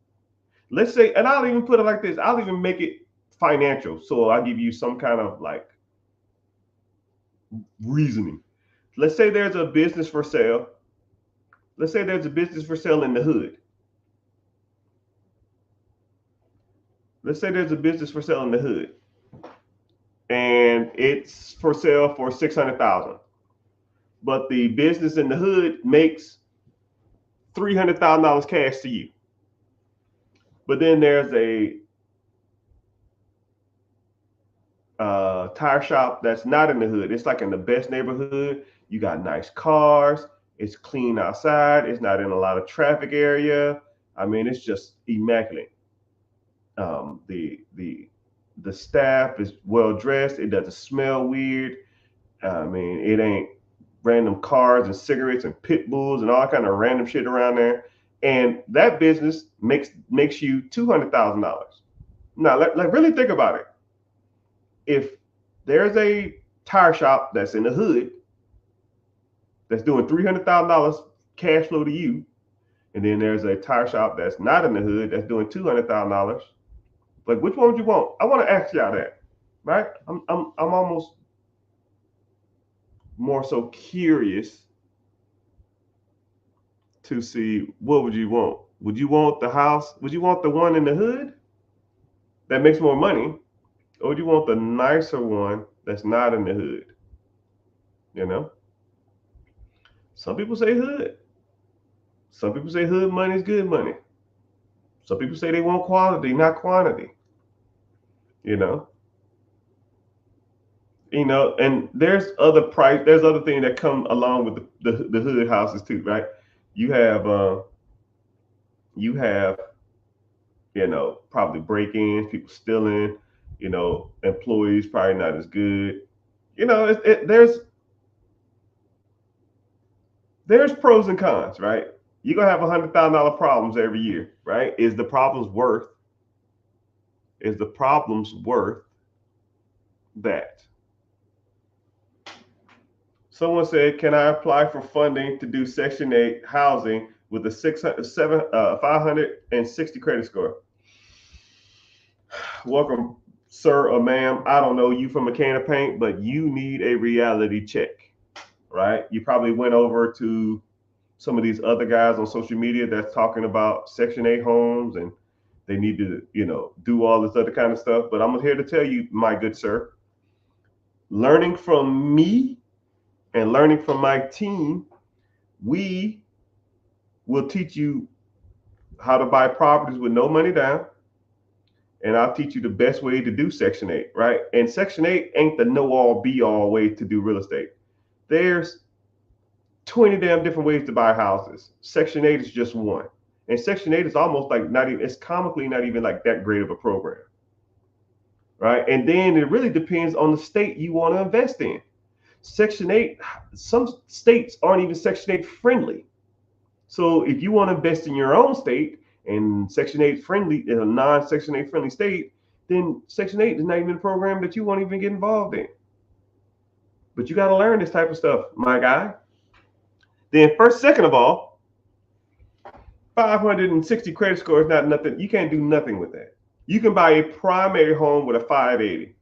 Let's say, and I'll even put it like this. I'll even make it financial. So I'll give you some kind of like reasoning. Let's say there's a business for sale. Let's say there's a business for sale in the hood. Let's say there's a business for sale in the hood, and it's for sale for $600,000. But the business in the hood makes $300,000 cash to you. But then there's a tire shop that's not in the hood. It's like in the best neighborhood. You got nice cars. It's clean outside. It's not in a lot of traffic area. I mean, it's just immaculate. The staff is well dressed. It doesn't smell weird. I mean, it ain't random cars and cigarettes and pit bulls and all kind of random shit around there. And that business makes you $200,000. Now, really think about it. If there's a tire shop that's in the hood that's doing $300,000 cash flow to you, and then there's a tire shop that's not in the hood that's doing $200,000, like which one would you want? I want to ask y'all that, right? I'm almost more so curious to see what would you want? Would you want the house? Would you want the one in the hood that makes more money? Or would you want the nicer one that's not in the hood? You know? Some people say hood. Some people say hood money is good money. Some people say they want quality, not quantity. You know? And there's other things that come along with the hood houses too, right? You have probably break-ins, people stealing, You know, employees probably not as good. You know, there's pros and cons, right? You're gonna have $100,000 problems every year, right? Is the problems worth that? Someone said, "Can I apply for funding to do Section 8 housing with a 560 credit score?" Welcome, sir or ma'am. I don't know you from a can of paint, but you need a reality check, right? You probably went over to some of these other guys on social media that's talking about Section 8 homes and they need to, do all this other kind of stuff. But I'm here to tell you, my good sir, learning from me and learning from my team, we will teach you how to buy properties with no money down. And I'll teach you the best way to do Section 8, right? And Section 8 ain't the know all be all way to do real estate. There's 20 damn different ways to buy houses. Section 8 is just one. And Section 8 is almost like not even, it's comically not even like that great of a program, right? And then it really depends on the state you want to invest in. Section 8, some states aren't even Section 8 friendly. So if you want to invest in your own state and Section 8 friendly, in a non-Section 8 friendly state, then Section 8 is not even a program that you won't even get involved in. But you got to learn this type of stuff, my guy. Then second of all, 560 credit score is not nothing. You can't do nothing with that. You can buy a primary home with a 580,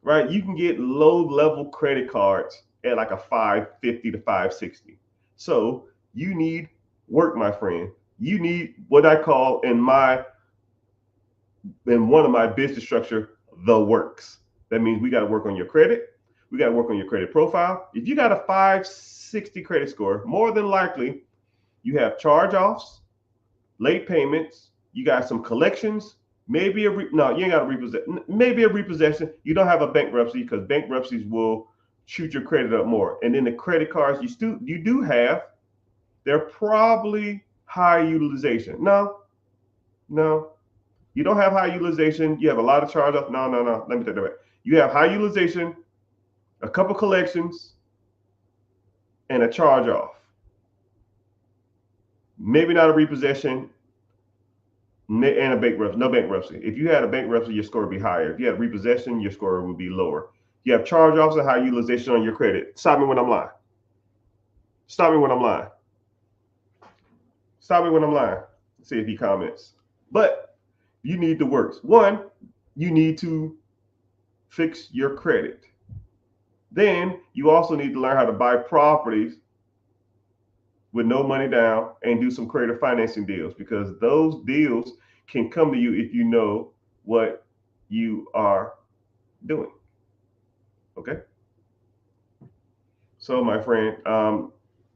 right? You can get low-level credit cards at like a 550 to 560. So you need work, my friend. You need what I call in one of my business structure, the works. That means we got to work on your credit. We got to work on your credit profile. If you got a 560 credit score, more than likely you have charge-offs, late payments, you got some collections, maybe you ain't got a repossession, maybe a repossession. You don't have a bankruptcy because bankruptcies will shoot your credit up more. And then the credit cards you do have, they're probably high utilization. No, you don't have high utilization. You have a lot of charge-offs. No. Let me take that back. You have high utilization, a couple collections, and a charge-off. Maybe not a repossession and a bankruptcy. No bankruptcy. If you had a bankruptcy, your score would be higher. If you had repossession, your score would be lower. You have charge-offs and high utilization on your credit. Stop me when I'm lying. Stop me when I'm lying. Stop me when I'm lying. See if he comments. But you need the works. One, you need to fix your credit. Then you also need to learn how to buy properties with no money down and do some creative financing deals, because those deals can come to you if you know what you are doing. Okay. So my friend,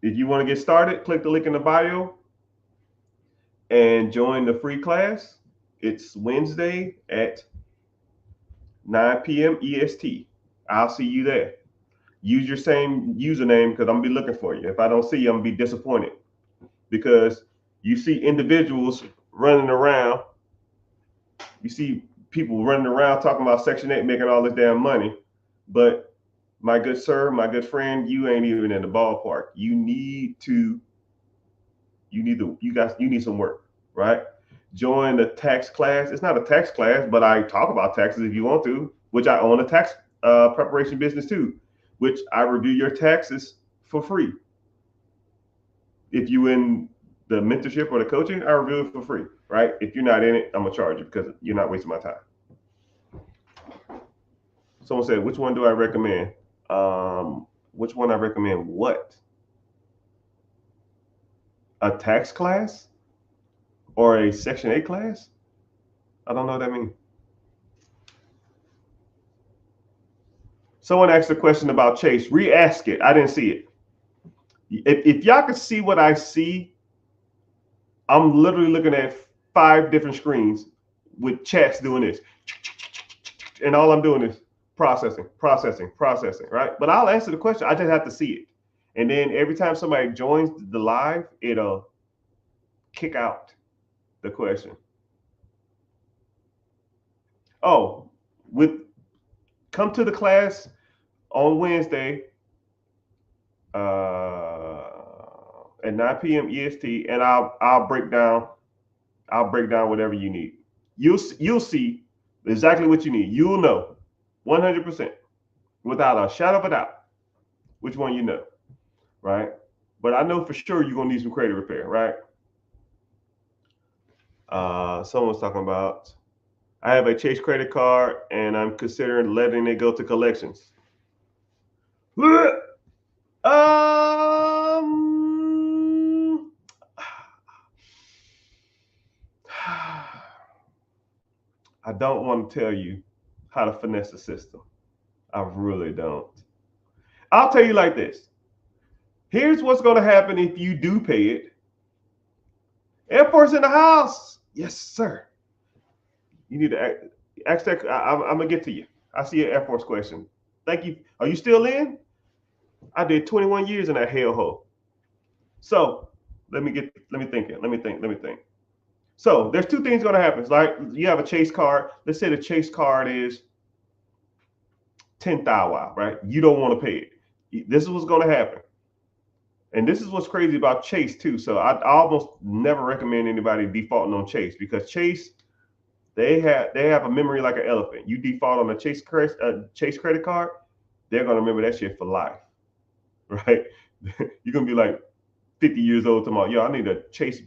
if you want to get started, click the link in the bio and join the free class. It's Wednesday at 9 p.m. EST. I'll see you there. Use your same username because I'm gonna be looking for you. If I don't see you, I'm gonna be disappointed, because you see individuals running around. You see people running around talking about Section 8 making all this damn money, but my good sir, my good friend, you ain't even in the ballpark. You need some work, right? Join the tax class. It's not a tax class, but I talk about taxes if you want to, which I own a tax preparation business too, which I review your taxes for free. If you in the mentorship or the coaching, I review it for free, right? If you're not in it, I'm gonna charge you because you're not wasting my time. Someone said, which one do I recommend? Which one I recommend what? A tax class or a Section 8 class? I don't know what that means. Someone asked a question about Chase. Re-ask it. I didn't see it. If y'all could see what I see, I'm literally looking at 5 different screens with chats doing this. And all I'm doing is processing, right? But I'll answer the question. I just have to see it. And then every time somebody joins the live, it'll kick out the question. Oh, Come to the class on Wednesday at 9 p.m. EST, and I'll break down whatever you need. You'll see exactly what you need. You'll know 100% without a shadow of a doubt which one you know, right? But I know for sure you're gonna need some credit repair, right? Someone's talking about I have a Chase credit card and I'm considering letting it go to collections. I don't want to tell you how to finesse the system. I really don't. I'll tell you like this. Here's what's going to happen if you do pay it. Air Force in the house. Yes, sir. You need to ask that. I'm going to get to you. I see an Air Force question. Thank you. Are you still in? I did 21 years in that hellhole. So let me think. So there's two things going to happen. It's like you have a Chase card. Let's say the Chase card is 10,000, right? You don't want to pay it. This is what's going to happen. And this is what's crazy about Chase too. So I almost never recommend anybody defaulting on Chase because Chase, they have a memory like an elephant. You default on a Chase credit card, they're gonna remember that shit for life, right? You're gonna be like 50 years old tomorrow. Yo, I need a Chase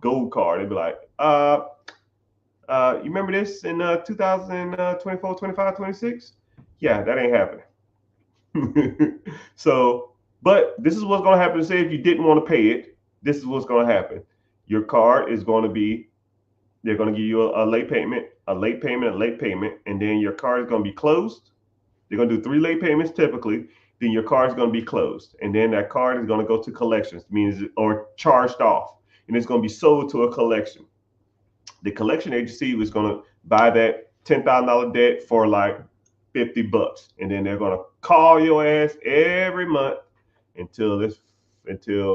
Gold card. They'd be like, you remember this in 2024, 25, 26? Yeah, that ain't happening. So, but this is what's going to happen. Say if you didn't want to pay it, this is what's going to happen. Your card is going to be, they're going to give you a late payment, and then your card is going to be closed. They're going to do 3 late payments typically. Then your card is going to be closed, and then that card is going to go to collections, or charged off, and it's going to be sold to a collection. The collection agency was going to buy that $10,000 debt for like $50, and then they're going to call your ass every month until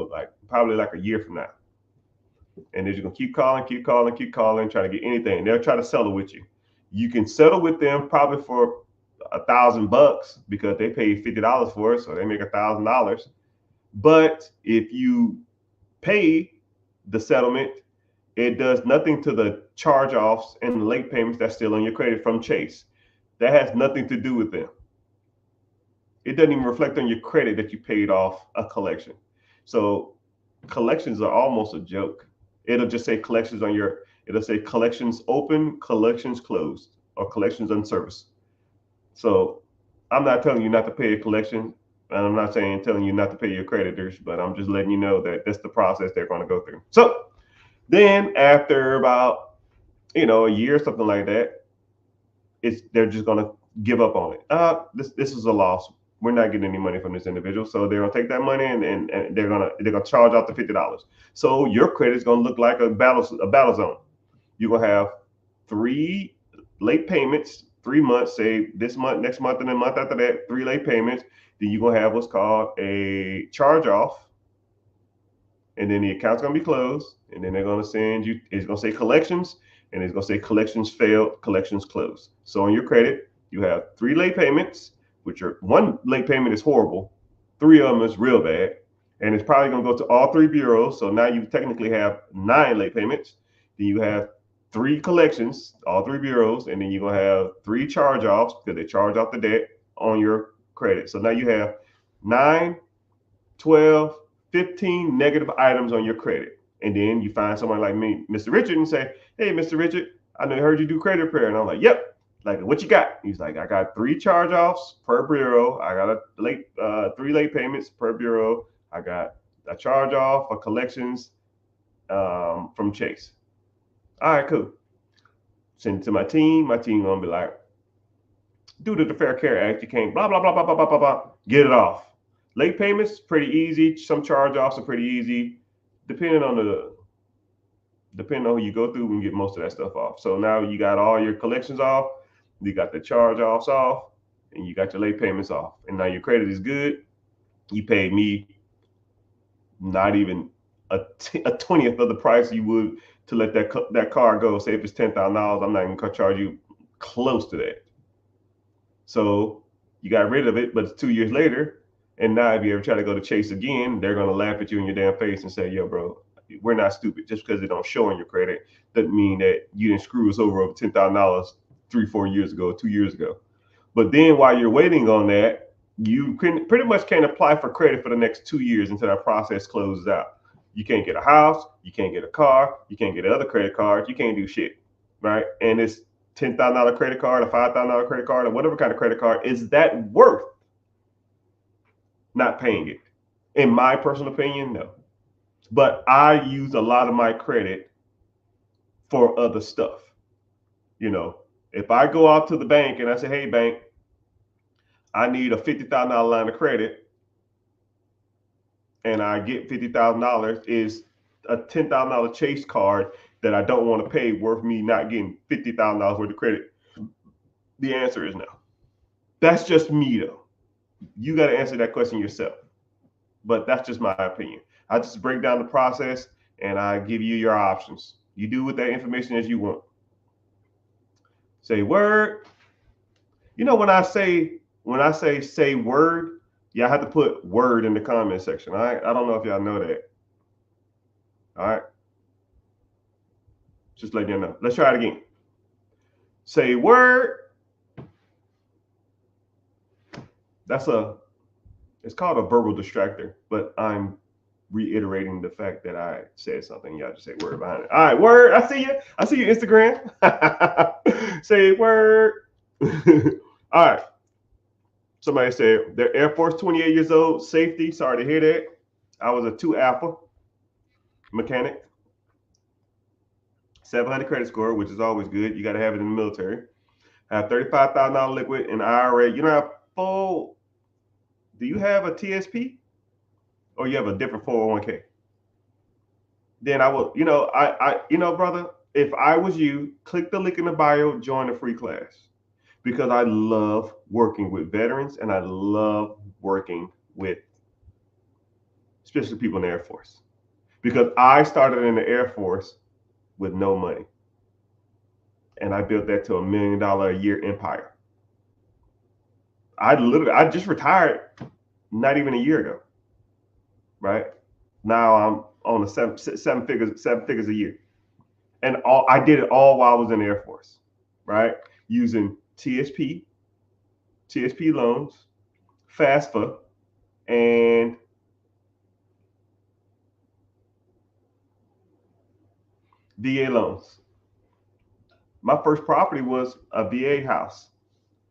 like probably like a year from now, and they're just gonna keep calling, trying to get anything. They'll try to settle with you. You can settle with them probably for $1,000 because they paid $50 for it, so they make $1,000. But if you pay the settlement, it does nothing to the charge-offs and the late payments that's still on your credit from Chase. That has nothing to do with them. It doesn't even reflect on your credit that you paid off a collection. So collections are almost a joke. It'll just say collections it'll say collections open, collections closed, or collections unserviced. So I'm not telling you not to pay a collection, and I'm not telling you not to pay your creditors, but I'm just letting you know that that's the process they're going to go through. So then after about, a year, something like that, they're just going to give up on it. This is a loss. We're not getting any money from this individual, so they're gonna take that money and they're gonna charge out the $50. So your credit is gonna look like a battle zone. You're gonna have 3 late payments, 3 months, say this month, next month, and then month after that, 3 late payments. Then you're gonna have what's called a charge off, and then the account's gonna be closed, and then they're gonna send you. It's gonna say collections, and it's gonna say collections failed, collections closed. So on your credit, you have 3 late payments, which are 1 late payment is horrible, 3 of them is real bad, and it's probably going to go to all 3 bureaus. So now you technically have 9 late payments. Then you have 3 collections, all 3 bureaus, and then you're going to have 3 charge-offs because they charge off the debt on your credit. So now you have 9, 12, 15 negative items on your credit. And then you find someone like me, Mr. Richard, and say, hey, Mr. Richard, I heard you do credit repair. And I'm like, yep. Like, what you got? He's like, I got 3 charge-offs per bureau. I got 3 late payments per bureau. I got a charge-off for collections from Chase. All right, cool. Send it to my team. My team gonna be like, due to the Fair Care Act, you can't blah, blah, blah, blah, blah, blah, blah, blah. Get it off. Late payments, pretty easy. Some charge-offs are pretty easy. Depending on who you go through, we can get most of that stuff off. So now you got all your collections off. You got the charge-offs off, and you got your late payments off, and now your credit is good. You paid me not even a 20th of the price you would to let that car go. Say if it's $10,000, I'm not even gonna charge you close to that. So you got rid of it, but it's 2 years later. And now if you ever try to go to Chase again, they're gonna laugh at you in your damn face and say, yo, bro, we're not stupid. Just because it don't show on your credit doesn't mean that you didn't screw us over $10,000 3-4 years ago, 2 years ago. But then while you're waiting on that, you can pretty much can't apply for credit for the next 2 years until that process closes out. You can't get a house, you can't get a car, you can't get other credit cards, you can't do shit, right? And it's $10,000 credit card, a $5,000 credit card, or whatever kind of credit card. Is that worth not paying it? In my personal opinion, no. But I use a lot of my credit for other stuff. You know, if I go out to the bank and I say, hey, bank, I need a $50,000 line of credit, and I get $50,000, is a $10,000 Chase card that I don't want to pay worth me not getting $50,000 worth of credit? The answer is no. That's just me, though. You got to answer that question yourself. But that's just my opinion. I just break down the process and I give you your options. You do with that information as you want. Say word. You know, when I say word, you have to put word in the comment section. All right. I don't know if y'all know that. All right. Just letting you know. Let's try it again. Say word. It's called a verbal distractor, but I'm reiterating the fact that I said something. Y'all just say word behind it. All right, word. I see you. I see your Instagram. Say word. All right. Somebody said they're Air Force, 28 years old, safety. Sorry to hear that. I was a 2 Alpha mechanic. 700 credit score, which is always good. You got to have it in the military. I have $35,000 liquid in IRA. You don't have full. Do you have a TSP, or you have a different 401k? Then I will, brother, if I was you, click the link in the bio, join the free class, because I love working with veterans and I love working with especially people in the Air Force, because I started in the Air Force with no money and I built that to $1 million a year empire. I just retired not even a year ago, right? Now I'm on a seven figures a year. And I did it all while I was in the Air Force, right? Using TSP loans, FAFSA, and VA loans. My first property was a VA house.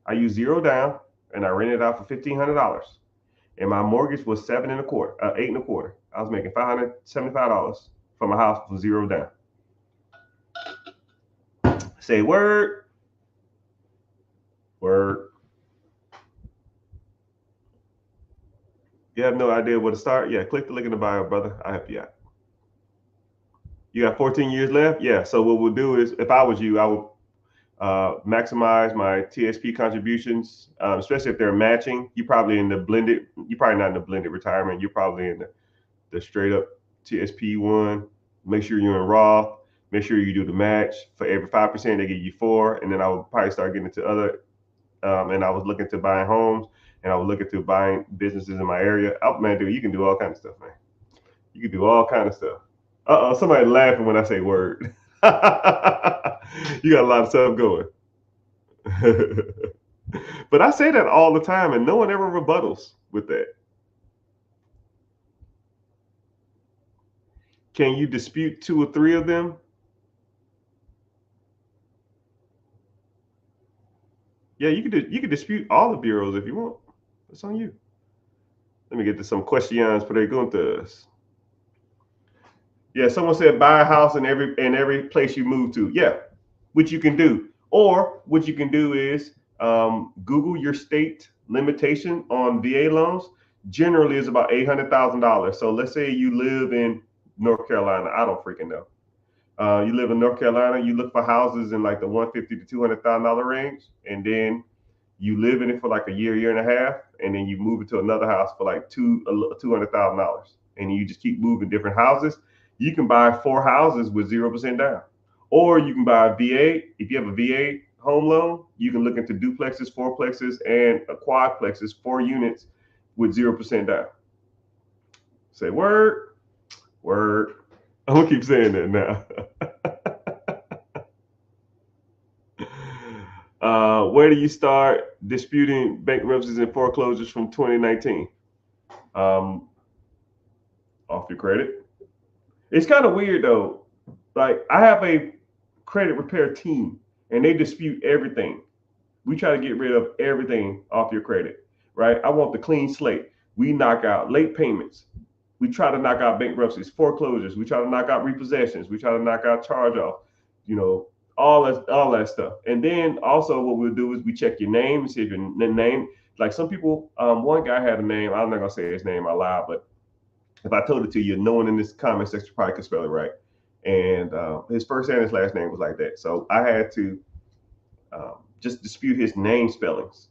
I used zero down and I rented it out for $1,500. And my mortgage was 8.25. I was making $575 for my house for zero down. Say word. Word. You have no idea where to start? Yeah, click the link in the bio, brother. I'll help you out. You got 14 years left? Yeah. So what we'll do is, if I was you, I would maximize my TSP contributions, especially if they're matching. You're probably not in the blended retirement. You're probably in the straight up TSP one. Make sure you're in Roth. Make sure you do the match. For every 5%, they give you 4. And then I would probably start getting into other, and I was looking to buying homes, and I was looking to buying businesses in my area. Oh, man, dude, you can do all kinds of stuff, man. You can do all kinds of stuff. Somebody laughing when I say word. You got a lot of stuff going. But I say that all the time, and no one ever rebuttals with that. Can you dispute 2 or 3 of them? Yeah, you can dispute all the bureaus if you want. It's on you. Let me get to some questions preguntas. Yeah, someone said buy a house in every place you move to. Yeah, which you can do. Or what you can do is Google your state limitation on VA loans. Generally, is about $800,000. So let's say you live in North Carolina. I don't freaking know. You live in North Carolina. You look for houses in like the $150,000 to $200,000 range, and then you live in it for like a year and a half, and then you move into another house for like $200,000, and you just keep moving different houses. You can buy 4 houses with 0% down, or you can buy a VA. If you have a VA home loan, you can look into duplexes, fourplexes, and quadplexes, 4 units with 0% down. Say word, word. I'm gonna keep saying that now. Where do you start disputing bankruptcies and foreclosures from 2019? Um, Off your credit. It's kind of weird though. Like I have a credit repair team, and they dispute everything. We try to get rid of everything off your credit, right? I want the clean slate. We knock out late payments. We try to knock out bankruptcies, foreclosures. We try to knock out repossessions. We try to knock out charge off. You know, all that stuff. And then also what we'll do is we check your name and see if your name. Like some people, one guy had a name. I'm not gonna say his name out loud, but if I told it to you, no one in this comment section probably could spell it right. And his first and his last name was like that. So I had to just dispute his name spellings.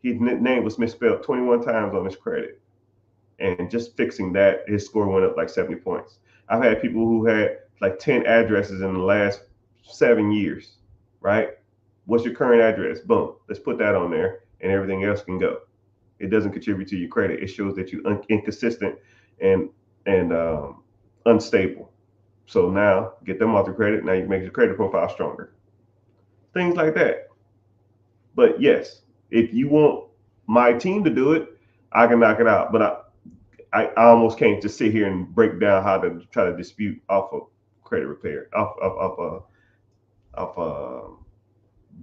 His name was misspelled 21 times on his credit. And just fixing that, his score went up like 70 points. I've had people who had like 10 addresses in the last 7 years, right? What's your current address? Boom. Let's put that on there and everything else can go. It doesn't contribute to your credit. It shows that you're inconsistent and unstable. So now get them off the credit. Now you make your credit profile stronger. Things like that. But yes, if you want my team to do it, I can knock it out. But I almost can't just sit here and break down how to try to dispute off of credit repair, off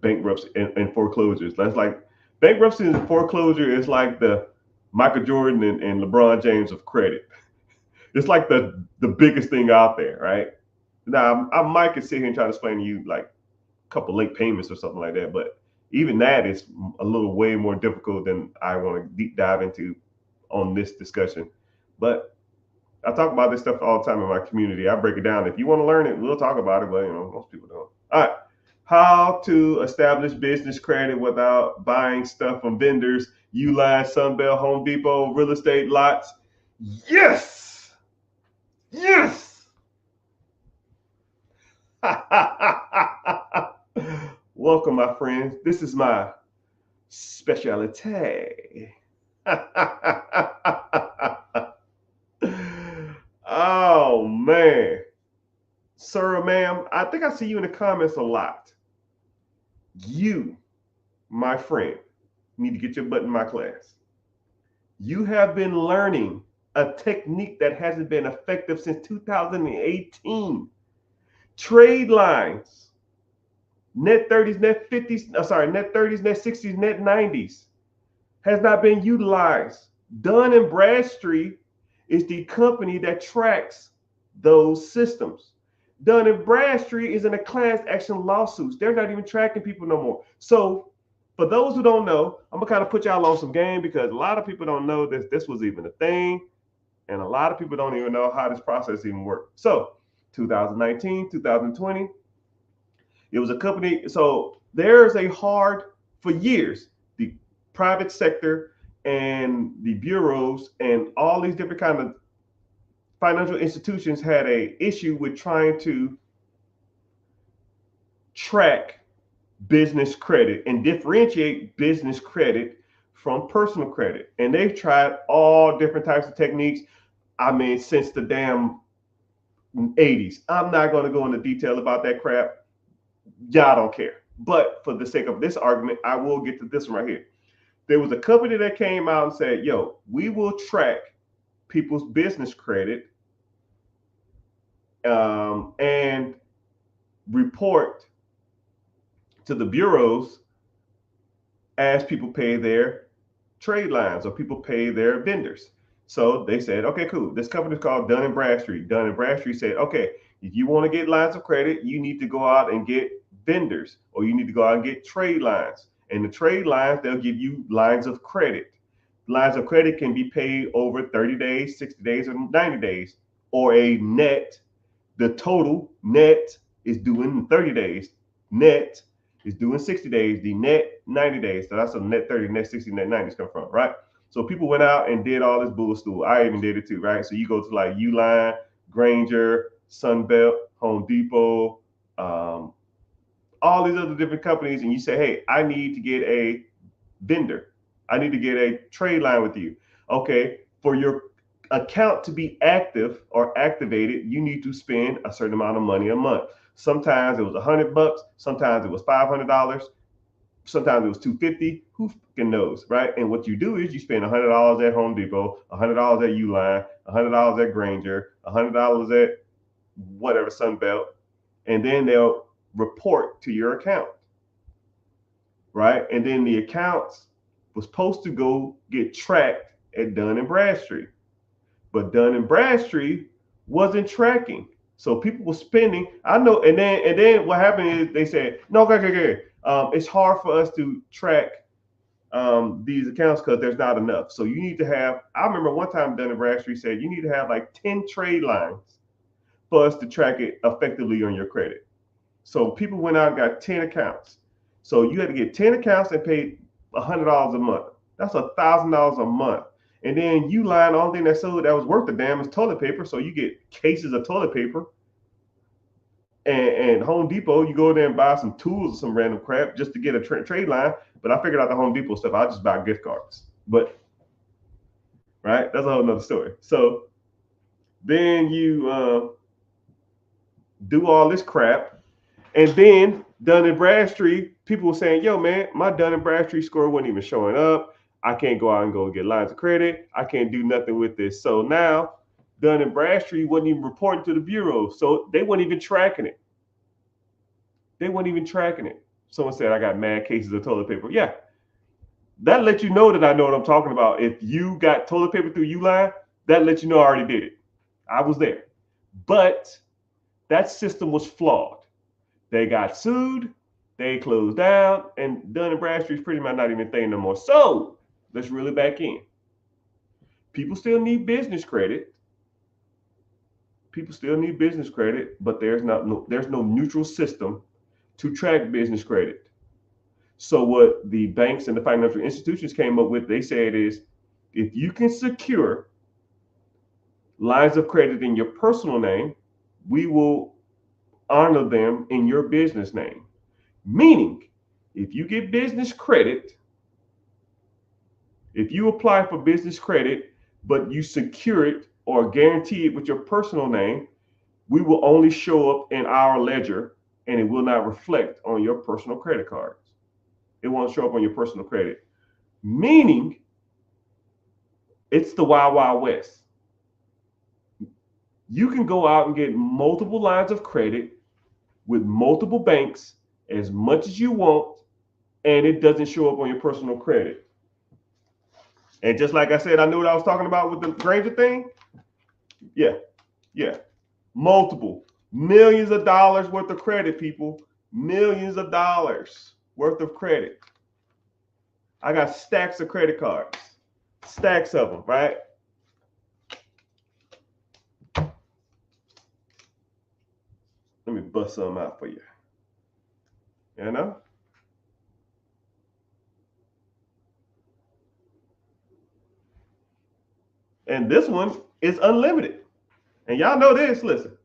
bankruptcy and foreclosures. That's like bankruptcy and foreclosure is like the Michael Jordan and LeBron James of credit. It's like the biggest thing out there, right? Now I might could sit here and try to explain to you like a couple late payments or something like that, but even that is a little way more difficult than I want to deep dive into on this discussion. But I talk about this stuff all the time in my community. I break it down. If you want to learn it, we'll talk about it, but most people don't. All right. How to establish business credit without buying stuff from vendors, Uline, Sunbelt, Home Depot, real estate lots. Yes. Yes. Welcome, my friends. This is my specialty. Oh man, sir or ma'am, I think I see you in the comments a lot. You, my friend, need to get your butt in my class. You have been learning a technique that hasn't been effective since 2018. Trade lines, net 30s, net 50s, net 30s, net 60s, net 90s has not been utilized. Dun & Bradstreet is the company that tracks those systems. Dun & Bradstreet is in a class action lawsuits. They're not even tracking people no more. So for those who don't know, I'm gonna kind of put y'all on some game because a lot of people don't know this was even a thing. And a lot of people don't even know how this process even worked. So 2019, 2020, it was a company. So there's a hard, for years, the private sector and the bureaus and all these different kind of financial institutions had a issue with trying to track business credit and differentiate business credit from personal credit. And they've tried all different types of techniques. I mean, since the damn 80s. I'm not going to go into detail about that crap. Y'all don't care. But for the sake of this argument, I will get to this one right here. There was a company that came out and said, yo, we will track people's business credit and report to the bureaus as people pay their trade lines or people pay their vendors. So they said, okay, cool. This company is called Dun & Bradstreet. Dun & Bradstreet said, okay, if you want to get lines of credit, you need to go out and get vendors, or you need to go out and get trade lines. And the trade lines, they'll give you lines of credit. Lines of credit can be paid over 30 days, 60 days, or 90 days, or a net. The total net is due in 30 days. Net is due in 60 days. The net 90 days. So that's a net 30, net 60, net 90s come from, right? So people went out and did all this bull stool. I even did it too, right? So you go to like Uline, Grainger, Sunbelt, Home Depot, all these other different companies, and you say, hey, I need to get a vendor. I need to get a trade line with you. Okay, for your account to be active or activated, you need to spend a certain amount of money a month. Sometimes it was $100, sometimes it was $500, sometimes it was $250. Who fucking knows, right? And what you do is you spend $100 at Home Depot, $100 at Uline, $100 at Granger, $100 at whatever Sunbelt, and then they'll report to your account, right? And then the accounts was supposed to go get tracked at Dun & Bradstreet, but Dun & Bradstreet wasn't tracking. So people were spending. I know, and then what happened is they said, no, okay. It's hard for us to track these accounts because there's not enough. So you need to have. I remember one time Dun & Bradstreet said you need to have like 10 trade lines for us to track it effectively on your credit. So people went out and got 10 accounts. So you had to get 10 accounts and pay $100 a month. That's $1,000 a month. And then Uline, the only thing that sold that was worth a damn is toilet paper. So you get cases of toilet paper. And Home Depot, you go there and buy some tools or some random crap just to get a trade line. But I figured out the Home Depot stuff. I'll just buy gift cards. But, right, that's a whole nother story. So then you do all this crap. And then Dun & Bradstreet, people were saying, yo, man, my Dun & Bradstreet score wasn't even showing up. I can't go out and go get lines of credit. I can't do nothing with this. So now Dun & Bradstreet wasn't even reporting to the bureau. So they weren't even tracking it. Someone said, I got mad cases of toilet paper. Yeah. That lets you know that I know what I'm talking about. If you got toilet paper through Uline, that lets you know I already did it. I was there. But that system was flawed. They got sued. They closed down. And Dun & Bradstreet's pretty much not even a thing no more. So let's reel it back in. People still need business credit. But there's no neutral system to track business credit. So what the banks and the financial institutions came up with, they said is, if you can secure lines of credit in your personal name, we will honor them in your business name. Meaning, if you get business credit, if you apply for business credit, but you secure it or guarantee it with your personal name, we will only show up in our ledger and it will not reflect on your personal credit cards. It won't show up on your personal credit. Meaning, it's the Wild Wild West. You can go out and get multiple lines of credit with multiple banks as much as you want, and it doesn't show up on your personal credit. And just like I said, I knew what I was talking about with the Granger thing. Yeah. Multiple millions of dollars worth of credit, people. Millions of dollars worth of credit. I got stacks of credit cards. Stacks of them, right? Let me bust some out for you. You know? And this one is unlimited. And y'all know this, listen.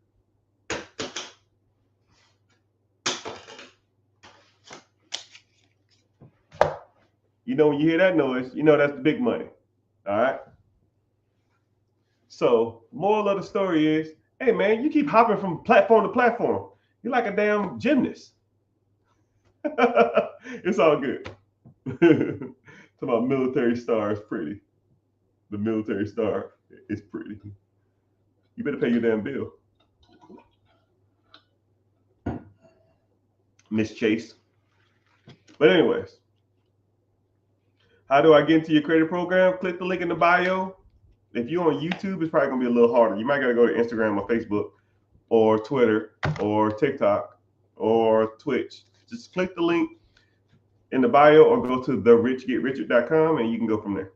You know, when you hear that noise, you know that's the big money. All right. So, moral of the story is, hey man, you keep hopping from platform to platform. You're like a damn gymnast. It's all good. Talking about military star is pretty. The military star is pretty. You better pay your damn bill. Miss Chase. But anyways, how do I get into your credit program? Click the link in the bio. If you're on YouTube, it's probably gonna be a little harder. You might gotta go to Instagram or Facebook or Twitter or TikTok or Twitch. Just click the link in the bio or go to therichgetrichard.com and you can go from there.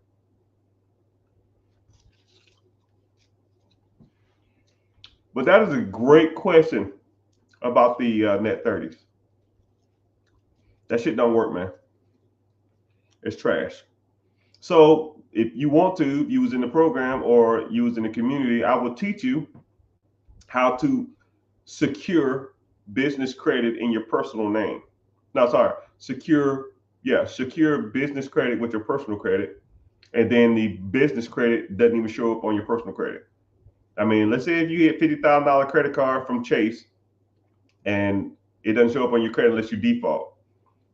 But that is a great question about the net 30s. That shit don't work, man. It's trash. So if you want to use in the program or use in the community, I will teach you how to secure business credit in your personal name. No, sorry. Secure business credit with your personal credit, and then the business credit doesn't even show up on your personal credit. I mean, let's say if you get $50,000 credit card from Chase and it doesn't show up on your credit unless you default.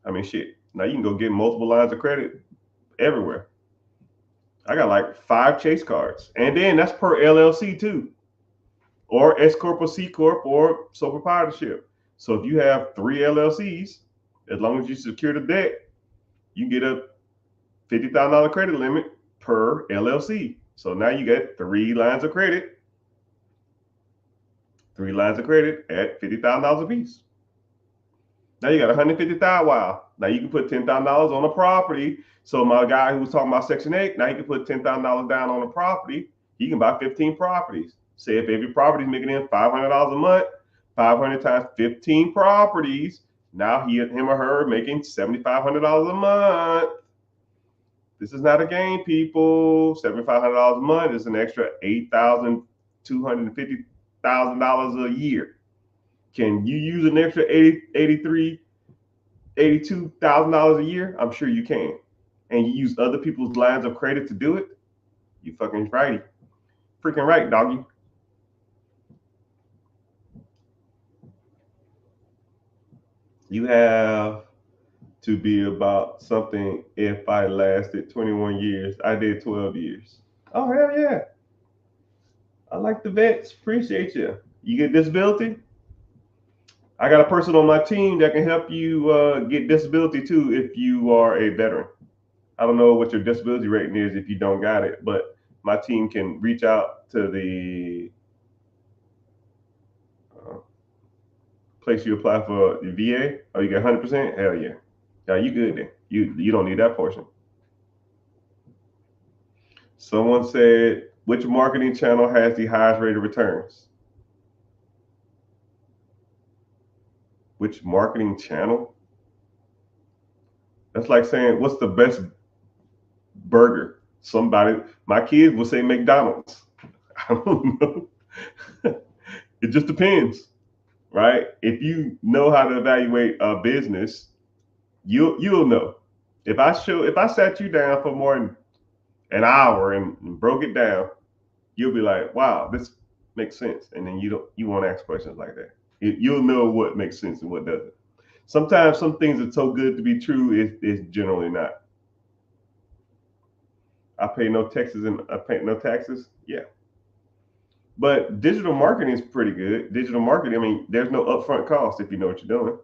I mean, shit. Now you can go get multiple lines of credit everywhere. I got like 5 Chase cards, and then that's per LLC too, or S corp or C corp or sole proprietorship. So if you have 3 LLCs, as long as you secure the debt, you get a $50,000 credit limit per LLC. So now you get 3 lines of credit at $50,000 a piece. Now you got 150,000. Wow. Now you can put $10,000 on a property. So my guy who was talking about Section 8, now he can put $10,000 down on a property. He can buy 15 properties. Say if every property is making in $500 a month, 500 times 15 properties. Now him or her making $7,500 a month. This is not a game, people. $7,500 a month is an extra $8,250,000 a year. Can you use an extra $82,000 a year? I'm sure you can. And you use other people's lines of credit to do it? You fucking righty. Freaking right, doggy. You have to be about something if I lasted 21 years. I did 12 years. Oh, hell yeah. I like the vets. Appreciate you. You get disability? I got a person on my team that can help you get disability too if you are a veteran. I don't know what your disability rating is if you don't got it, but my team can reach out to the place you apply for the VA. Oh, you got 100%? Hell yeah. Yeah, you good then. You don't need that portion. Someone said, which marketing channel has the highest rate of returns? Which marketing channel? That's like saying, what's the best burger? My kids will say McDonald's. I don't know. It just depends, right? If you know how to evaluate a business, you'll know. If I sat you down for more than an hour and broke it down, you'll be like, wow, this makes sense. And then you won't ask questions like that. You'll know what makes sense and what doesn't. Sometimes some things are so good to be true, it's generally not. I pay no taxes and I pay no taxes. Yeah. But digital marketing is pretty good. Digital marketing, I mean, there's no upfront cost if you know what you're doing.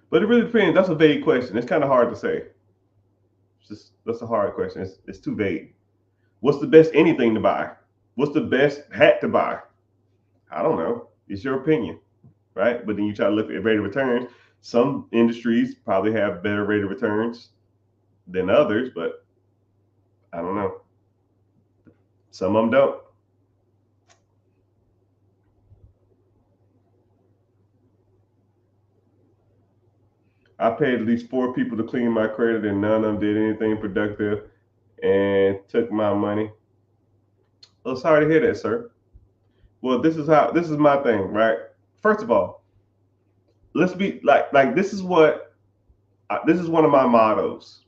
But it really depends. That's a vague question. It's kind of hard to say. That's a hard question. It's too vague. What's the best anything to buy? What's the best hat to buy? I don't know. It's your opinion, right? But then you try to look at rate of returns. Some industries probably have better rate of returns than others, but I don't know. Some of them don't. I paid at least 4 people to clean my credit, and none of them did anything productive and took my money. Well, sorry to hear that, sir. Well, this is my thing, right? First of all, let's be like this is one of my mottos.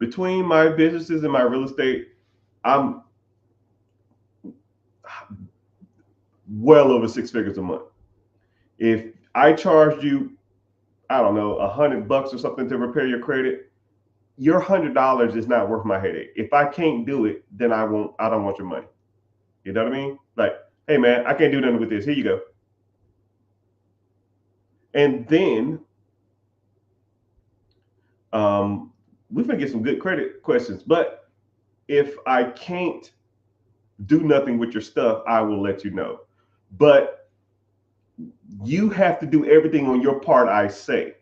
Between my businesses and my real estate, I'm well over 6 figures a month. If I charged you, I don't know, $100 or something to repair your credit, your $100 is not worth my headache. If I can't do it, then I won't. I don't want your money. You know what I mean? Like, hey man, I can't do nothing with this. Here you go. And then we're gonna get some good credit questions. But if I can't do nothing with your stuff, I will let you know. But you have to do everything on your part, I say.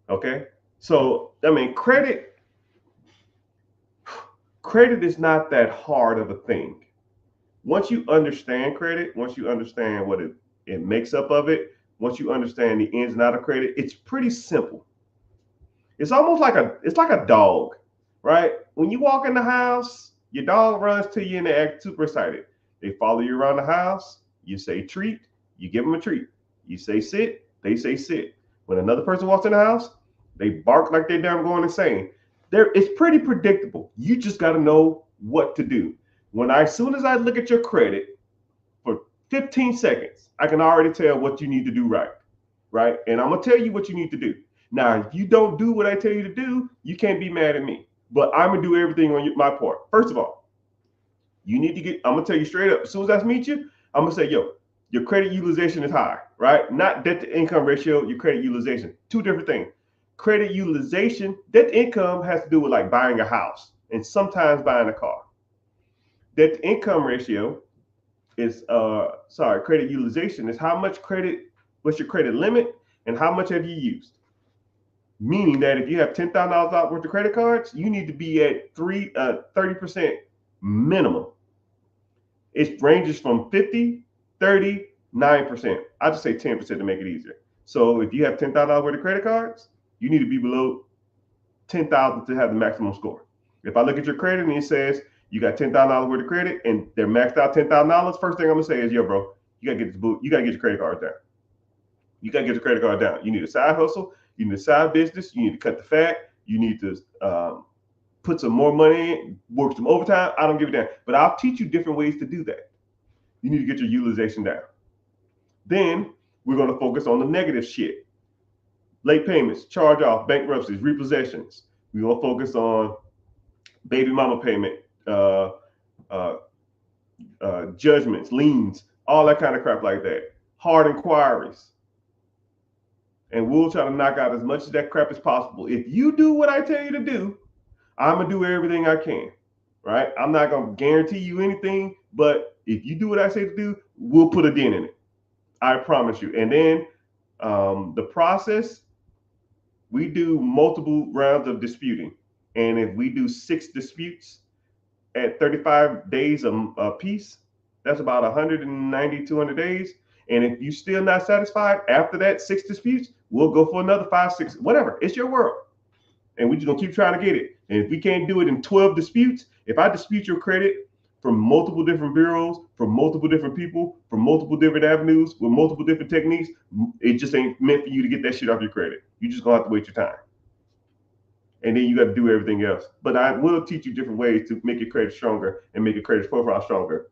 Okay? So, I mean, credit is not that hard of a thing. Once you understand credit, once you understand what it makes up of it, once you understand the ins and out of credit, it's pretty simple. It's almost like it's like a dog, right? When you walk in the house, your dog runs to you and they act super excited. They follow you around the house. You say treat, you give them a treat. You say sit, they say sit. When another person walks in the house, they bark like they're damn going insane. It's pretty predictable. You just got to know what to do. As soon as I look at your credit for 15 seconds, I can already tell what you need to do right? And I'm gonna tell you what you need to do. Now, if you don't do what I tell you to do, you can't be mad at me. But I'm gonna do everything on my part. First of all, you need to I'm gonna tell you straight up. As soon as I meet you, I'm gonna say, yo, your credit utilization is high, right? Not debt to income ratio, your credit utilization. Two different things. Credit utilization, debt to income has to do with like buying a house and sometimes buying a car. Debt to income ratio is credit utilization is how much credit, what's your credit limit, and how much have you used? Meaning that if you have $10,000 worth of credit cards, you need to be at 30% minimum. It ranges from 50, 30, 9%. I just say 10% to make it easier. So if you have $10,000 worth of credit cards, you need to be below 10,000 to have the maximum score. If I look at your credit and it says you got $10,000 worth of credit and they're maxed out $10,000, first thing I'm gonna say is, yo, bro, you gotta get this boot. You gotta get your credit card down. You gotta get your credit card down. You need a side hustle. You need a side business. You need to cut the fat. You need to put some more money in, work some overtime. I don't give a damn. But I'll teach you different ways to do that. You need to get your utilization down. Then we're going to focus on the negative shit. Late payments, charge off, bankruptcies, repossessions. We're going to focus on baby mama payment, judgments, liens, all that kind of crap like that. Hard inquiries. And we'll try to knock out as much of that crap as possible. If you do what I tell you to do, I'm going to do everything I can, right? I'm not going to guarantee you anything, but if you do what I say to do, we'll put a dent in it. I promise you. And then the process, we do multiple rounds of disputing. And if we do 6 disputes at 35 days a piece, that's about 190, 200 days. And if you're still not satisfied after that 6 disputes, we'll go for another 5, 6, whatever. It's your world. And we're just going to keep trying to get it. And if we can't do it in 12 disputes, if I dispute your credit from multiple different bureaus, from multiple different people, from multiple different avenues, with multiple different techniques, it just ain't meant for you to get that shit off your credit. You just going to have to wait your time. And then you got to do everything else. But I will teach you different ways to make your credit stronger and make your credit profile stronger.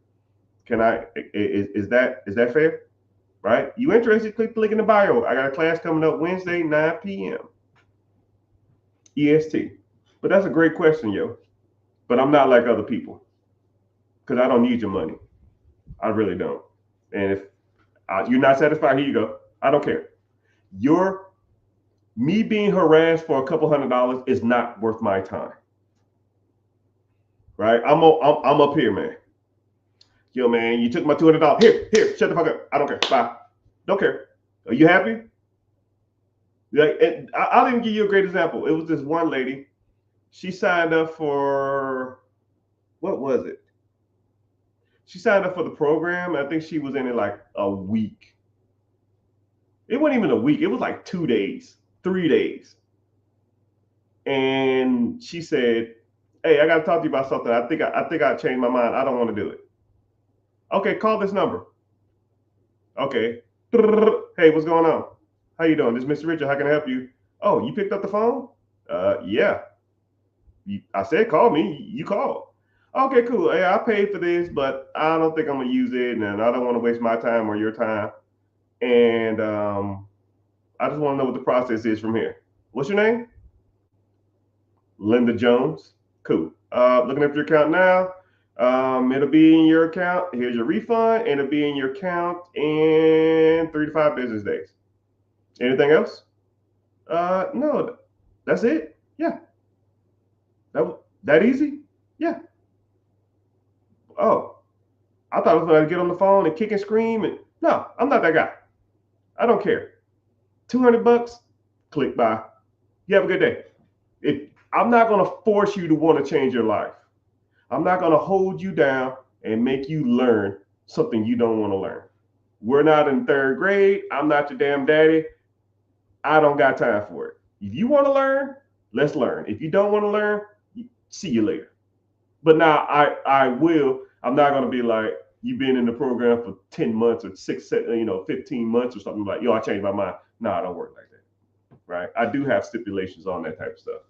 Is that fair? Right? You interested? Click the link in the bio. I got a class coming up Wednesday, 9 p.m. EST. But that's a great question, yo. But I'm not like other people because I don't need your money. I really don't. And if you're not satisfied, here you go. I don't care. Me being harassed for a couple $100 is not worth my time. Right? I'm up here, man. Yo, man, you took my $200. Here, shut the fuck up. I don't care. Bye. Don't care. Are you happy? Like, and I'll even give you a great example. It was this one lady. She signed up for, what was it? She signed up for the program. I think she was in it like a week. It wasn't even a week. It was like 2 days, 3 days. And she said, hey, I got to talk to you about something. I think I changed my mind. I don't want to do it. Okay, call this number. Okay. Hey, what's going on? How you doing? This is Mr. Richard. How can I help you? Oh, you picked up the phone? Yeah. I said call me. You called. Okay, cool. Hey, I paid for this, but I don't think I'm going to use it, and I don't want to waste my time or your time. And I just want to know what the process is from here. What's your name? Linda Jones. Cool. Looking at your account now. It'll be in your account. Here's your refund, and it'll be in your account in 3 to 5 business days. Anything else? No, that's it. Yeah. That easy? Yeah. Oh, I thought I was going to get on the phone and kick and scream. And no, I'm not that guy. I don't care. $200, click buy. You have a good day. I'm not going to force you to want to change your life. I'm not going to hold you down and make you learn something you don't want to learn. We're not in 3rd grade. I'm not your damn daddy. I don't got time for it. If you want to learn, let's learn. If you don't want to learn, see you later. But now I'm not going to be like, you've been in the program for 10 months or 15 months or something like, yo, I changed my mind. No, I don't work like that. Right. I do have stipulations on that type of stuff.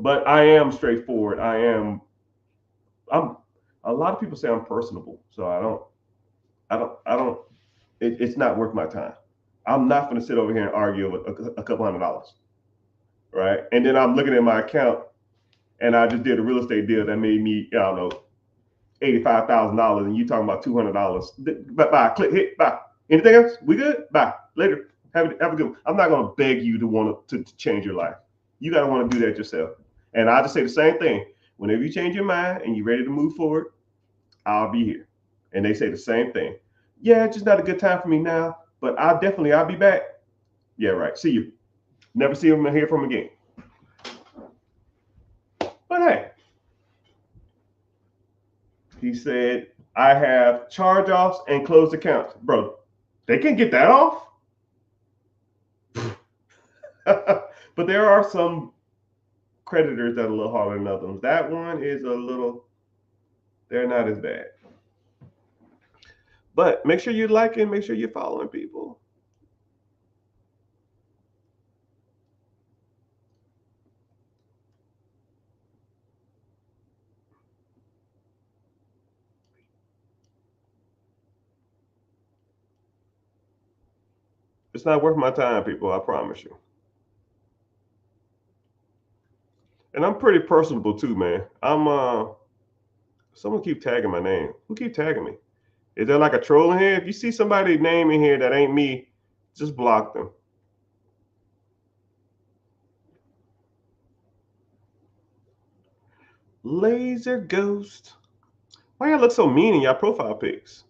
But I am straightforward. I'm a lot of people say I'm personable. So I don't it's not worth my time. I'm not going to sit over here and argue over a couple $100. Right. And then I'm looking at my account and I just did a real estate deal that made me, I don't know, $85,000, and you talking about $200. Bye. Click hit. Bye. Anything else? We good? Bye. Later. Have a good one. I'm not gonna beg you to want to change your life. You gotta want to do that yourself. And I just say the same thing. Whenever you change your mind and you're ready to move forward, I'll be here. And they say the same thing. Yeah, it's just not a good time for me now, but I'll be back. Yeah, right. See you. Never see them or hear from again. But hey, he said, I have charge-offs and closed accounts. Bro, they can get that off. But there are some creditors that are a little harder than others. That one is they're not as bad. But make sure you're liking, make sure you're following people. It's not worth my time, people, I promise you. And I'm pretty personable too, man. Someone keep tagging my name. Who keep tagging me? Is there like a troll in here? If you see somebody's name in here that ain't me, just block them. Laser Ghost. Why y'all look so mean in y'all profile pics?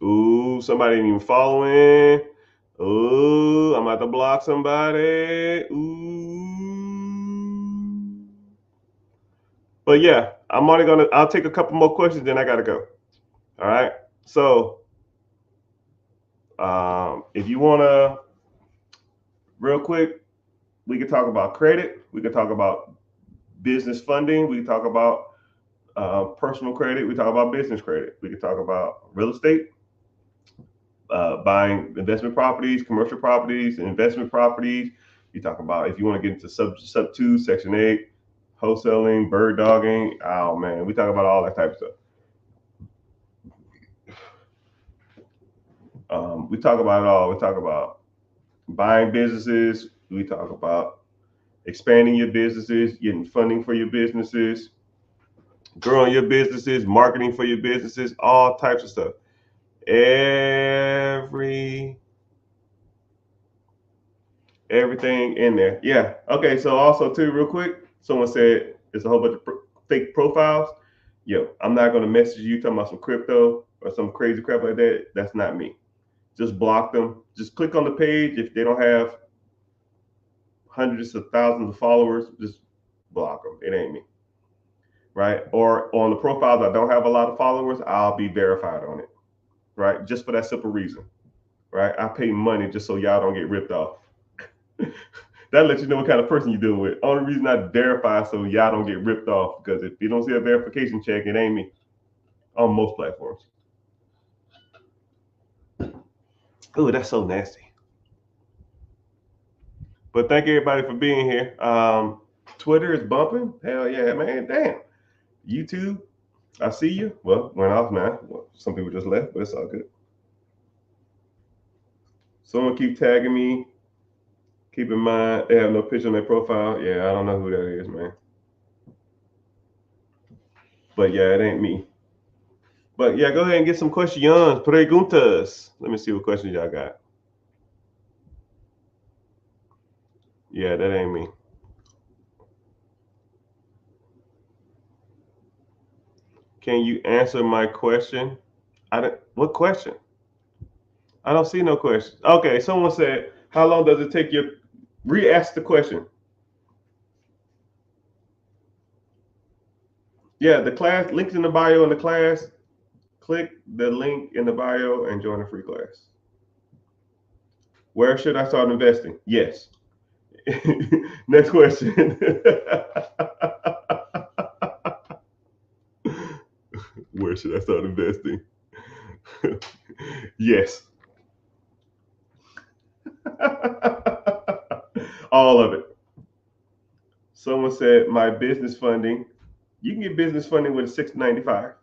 Ooh, somebody ain't even following. Ooh, I'm about to block somebody. Ooh. But yeah, I'll take a couple more questions, then I gotta go. All right. So if you wanna, real quick, we can talk about credit. We can talk about business funding. We can talk about personal credit. We talk about business credit. We can talk about real estate, buying investment properties, commercial properties, investment properties. You talk about if you want to get into sub 2, section 8, wholesaling, bird dogging. Oh man, we talk about all that type of stuff. We talk about it all. We talk about buying businesses. We talk about expanding your businesses, getting funding for your businesses, growing your businesses, marketing for your businesses, all types of stuff. Everything in there. Yeah. Okay. So also too, real quick, someone said it's a whole bunch of fake profiles. Yo, I'm not gonna message you talking about some crypto or some crazy crap like that. That's not me. Just block them. Just click on the page. If they don't have hundreds of thousands of followers, just block them. It ain't me. Right? Or on the profiles I don't have a lot of followers, I'll be verified on it. Right? Just for that simple reason. Right? I pay money just so y'all don't get ripped off. That lets you know what kind of person you're dealing with. Only reason I verify so y'all don't get ripped off, because if you don't see a verification check, it ain't me on most platforms. Oh, that's so nasty. But thank everybody for being here. Twitter is bumping. Hell yeah, man. Damn. YouTube, I see you. Well, went off now. Well, some people just left, but it's all good. Someone keep tagging me. Keep in mind, they have no picture on their profile. Yeah, I don't know who that is, man. But yeah, it ain't me. But yeah, go ahead and get some questions. Preguntas. Let me see what questions y'all got. Yeah, that ain't me. Can you answer my question? What question? I don't see no question. Okay, someone said, how long does it take you? Re-ask the question. Yeah, the class, links in the bio in the class. Click the link in the bio and join a free class. Where should I start investing? Yes. Next question. Where should I start investing? Yes. All of it. Someone said my business funding. You can get business funding with a 695.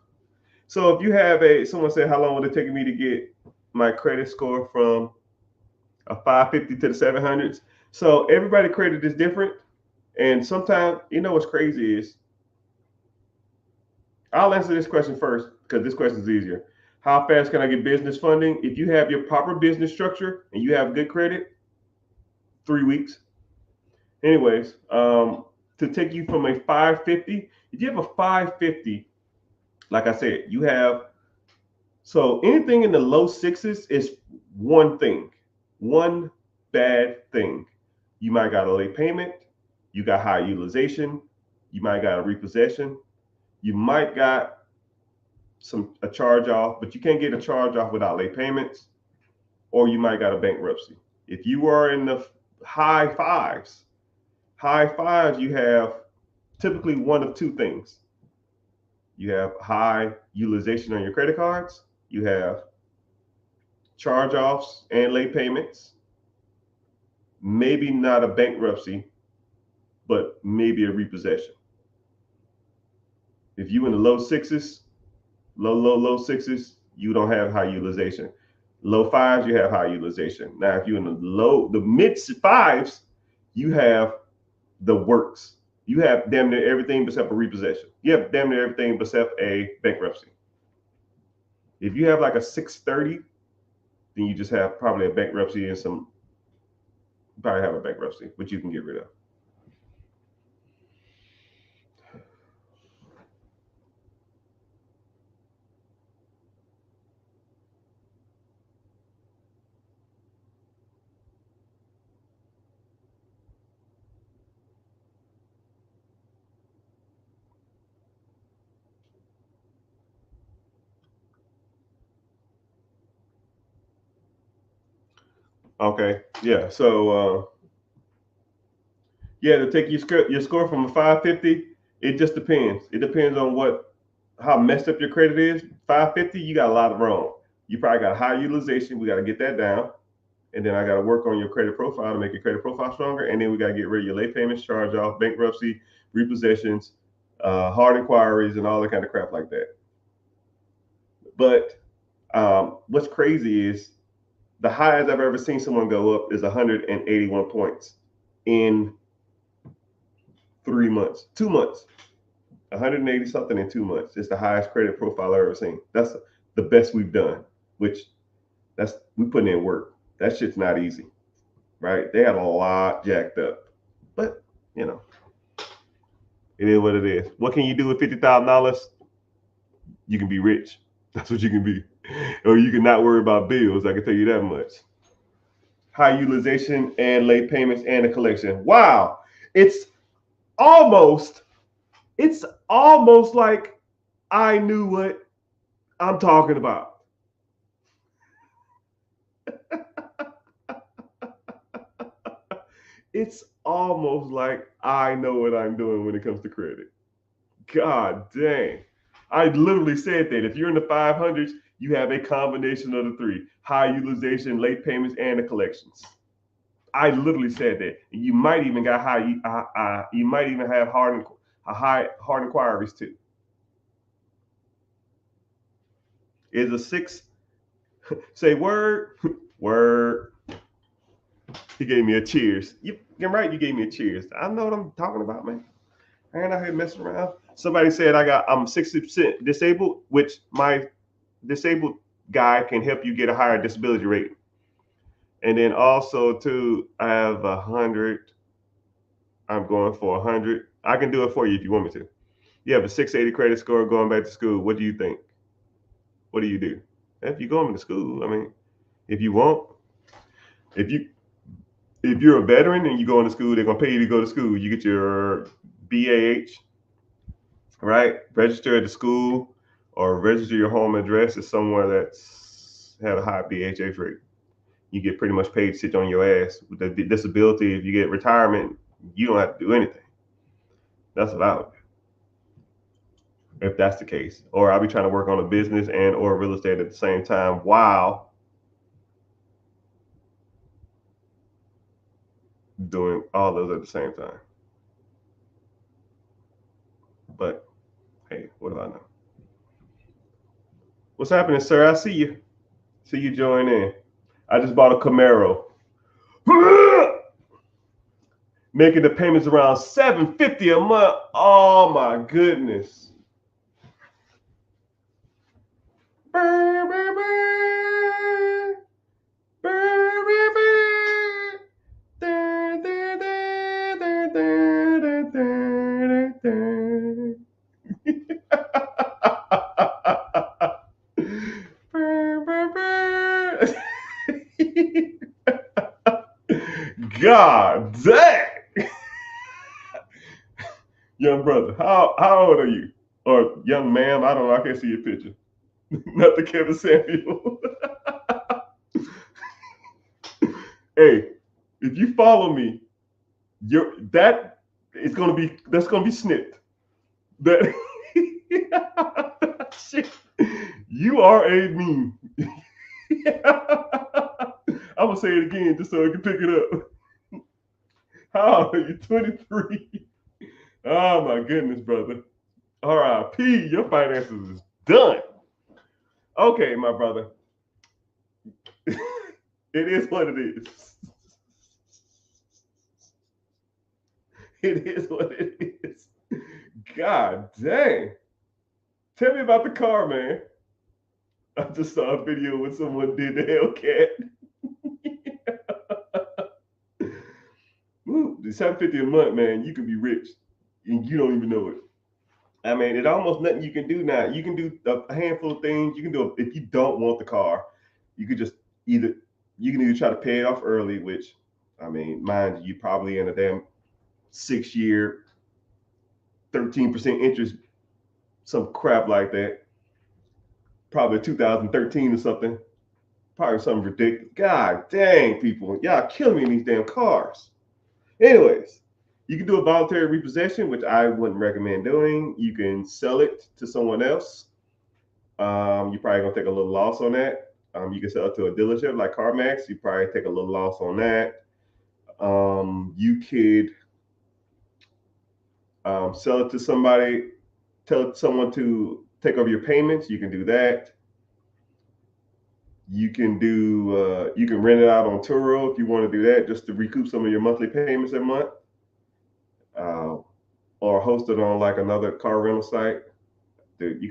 So if you have someone said how long would it take me to get my credit score from a 550 to the 700s? So everybody credit is different, and sometimes what's crazy is I'll answer this question first because this question is easier. How fast can I get business funding? If you have your proper business structure and you have good credit, 3 weeks. Anyways, to take you from a 550, if you have a 550, like I said, you have so anything in the low sixes is one thing, one bad thing. You might got a late payment, you got high utilization, you might got a repossession, you might got a charge off, but you can't get a charge off without late payments, or you might got a bankruptcy. If you are in the high fives, you have typically one of two things. You have high utilization on your credit cards, you have charge offs and late payments, maybe not a bankruptcy, but maybe a repossession. If you in the low sixes, low sixes, you don't have high utilization. Low fives, you have high utilization. Now, if you're in the mid fives, you have the works. You have damn near everything except a repossession. You have damn near everything except a bankruptcy. If you have like a 630, then you just have probably a bankruptcy and probably have a bankruptcy, which you can get rid of. Okay, yeah. So yeah, to take your score from a 550, it just depends. It depends on how messed up your credit is. 550, you got a lot of wrong. You probably got high utilization. We got to get that down, and then I got to work on your credit profile to make your credit profile stronger. And then we got to get rid of your late payments, charge off, bankruptcy, repossessions, hard inquiries, and all that kind of crap like that. But what's crazy is the highest I've ever seen someone go up is 181 points in 3 months, 2 months, 180 something in 2 months. It's the highest credit profile I've ever seen. That's the best we've done, which we putting in work. That shit's not easy, right? They had a lot jacked up, but it is what it is. What can you do with $50,000? You can be rich. That's what you can be, or you can not worry about bills. I can tell you that much. High utilization and late payments and a collection. Wow, it's almost like I knew what I'm talking about. It's almost like I know what I'm doing when it comes to credit. God dang. I literally said that if you're in the 500s, you have a combination of the three: high utilization, late payments, and the collections. I literally said that. You might even got you might even have hard inquiries too. Is a 6 say word? Word. He gave me a cheers. You're right, you gave me a cheers. I know what I'm talking about, man. I ain't out here messing around. Somebody said I'm 60% disabled, which my disabled guy can help you get a higher disability rate. And then also too, I have 100. I'm going for 100. I can do it for you if you want me to. You have a 680 credit score going back to school. What do you think? What do you do? If you going to school, I mean, if you want, if you're a veteran and you go into school, they're gonna pay you to go to school. You get your BAH, right? Register at the school or register your home address as somewhere that's had a high BHH rate. You get pretty much paid to sit on your ass. With the disability, if you get retirement, you don't have to do anything. That's what I would do. if that's the case. Or I'll be trying to work on a business and or real estate at the same time while doing all those at the same time. But hey, what do I know? What's happening, sir? I see you. See you join in. I just bought a Camaro. Making the payments around $750 a month. Oh my goodness. God dang. Young brother, how old are you? Or young ma'am, I don't know, I can't see your picture. Not the Kevin Samuel. Hey, if you follow me, that's gonna be snipped. That shit, you are a meme. I'm gonna say it again just so I can pick it up. How old are you? 23. Oh my goodness, brother. R.I.P. Your finances is done. Okay, my brother. It is what it is. It is what it is. God dang. Tell me about the car, man. I just saw a video when someone did the Hellcat. Ooh, the $750 a month, man, you can be rich and you don't even know it. I mean, it's almost nothing you can do now. You can do a handful of things. You can do if you don't want the car, you could just either try to pay it off early, which I mean, mind you, probably in a damn 6-year, 13% interest, some crap like that. Probably 2013 or something. Probably something ridiculous. God dang, people, y'all killing me in these damn cars. Anyways, you can do a voluntary repossession, which I wouldn't recommend doing. You can sell it to someone else. You're probably gonna take a little loss on that. You can sell it to a dealership like CarMax. You probably take a little loss on that. You could sell it to somebody, tell someone to take over your payments. You can do that. You can rent it out on Turo if you want to do that, just to recoup some of your monthly payments every month. Or host it on like another car rental site. Dude, you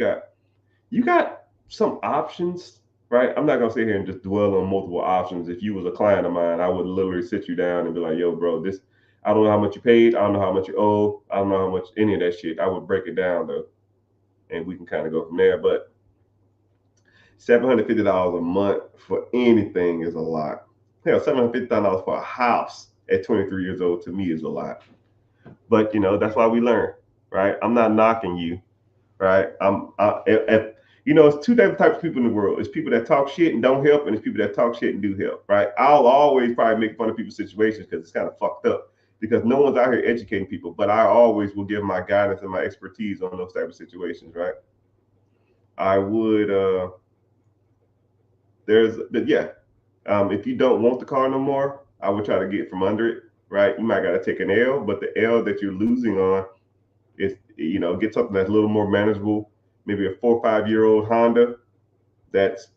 got some options, right? I'm not gonna sit here and just dwell on multiple options. If you was a client of mine, I would literally sit you down and be like, yo, bro, this, I don't know how much you paid, I don't know how much you owe, I don't know how much any of that shit. I would break it down though, and we can kind of go from there. But $750 a month for anything is a lot. Hell, $750 for a house at 23 years old to me is a lot. But that's why we learn, right? I'm not knocking you, right? It's two different types of people in the world. It's people that talk shit and don't help, and it's people that talk shit and do help, right? I'll always probably make fun of people's situations because it's kind of fucked up because no one's out here educating people, but I always will give my guidance and my expertise on those type of situations, right? I would, if you don't want the car no more, I would try to get from under it, right? You might got to take an L, but the L that you're losing on is, get something that's a little more manageable. Maybe a 4 or 5 year old Honda that's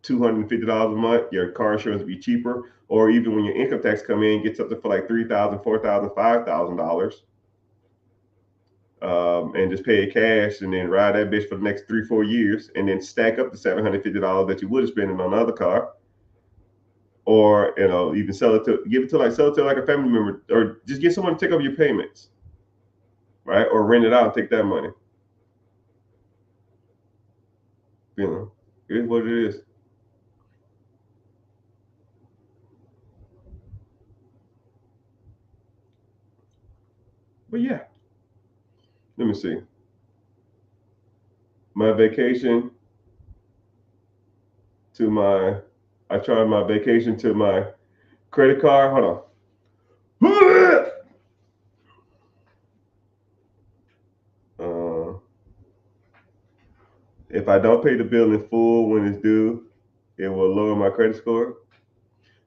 $250 a month. Your car insurance will be cheaper, or even when your income tax come in, get something for like $3,000, $4,000, $5,000, and just pay it cash, and then ride that bitch for the next 3-4 years, and then stack up the $750 that you would have spent on another car. Or even sell it to like a family member, or just get someone to take over your payments, right? Or rent it out and take that money. It is what it is. But yeah, let me see. My vacation to I charge my vacation to my credit card. Hold on. If I don't pay the bill in full when it's due, it will lower my credit score.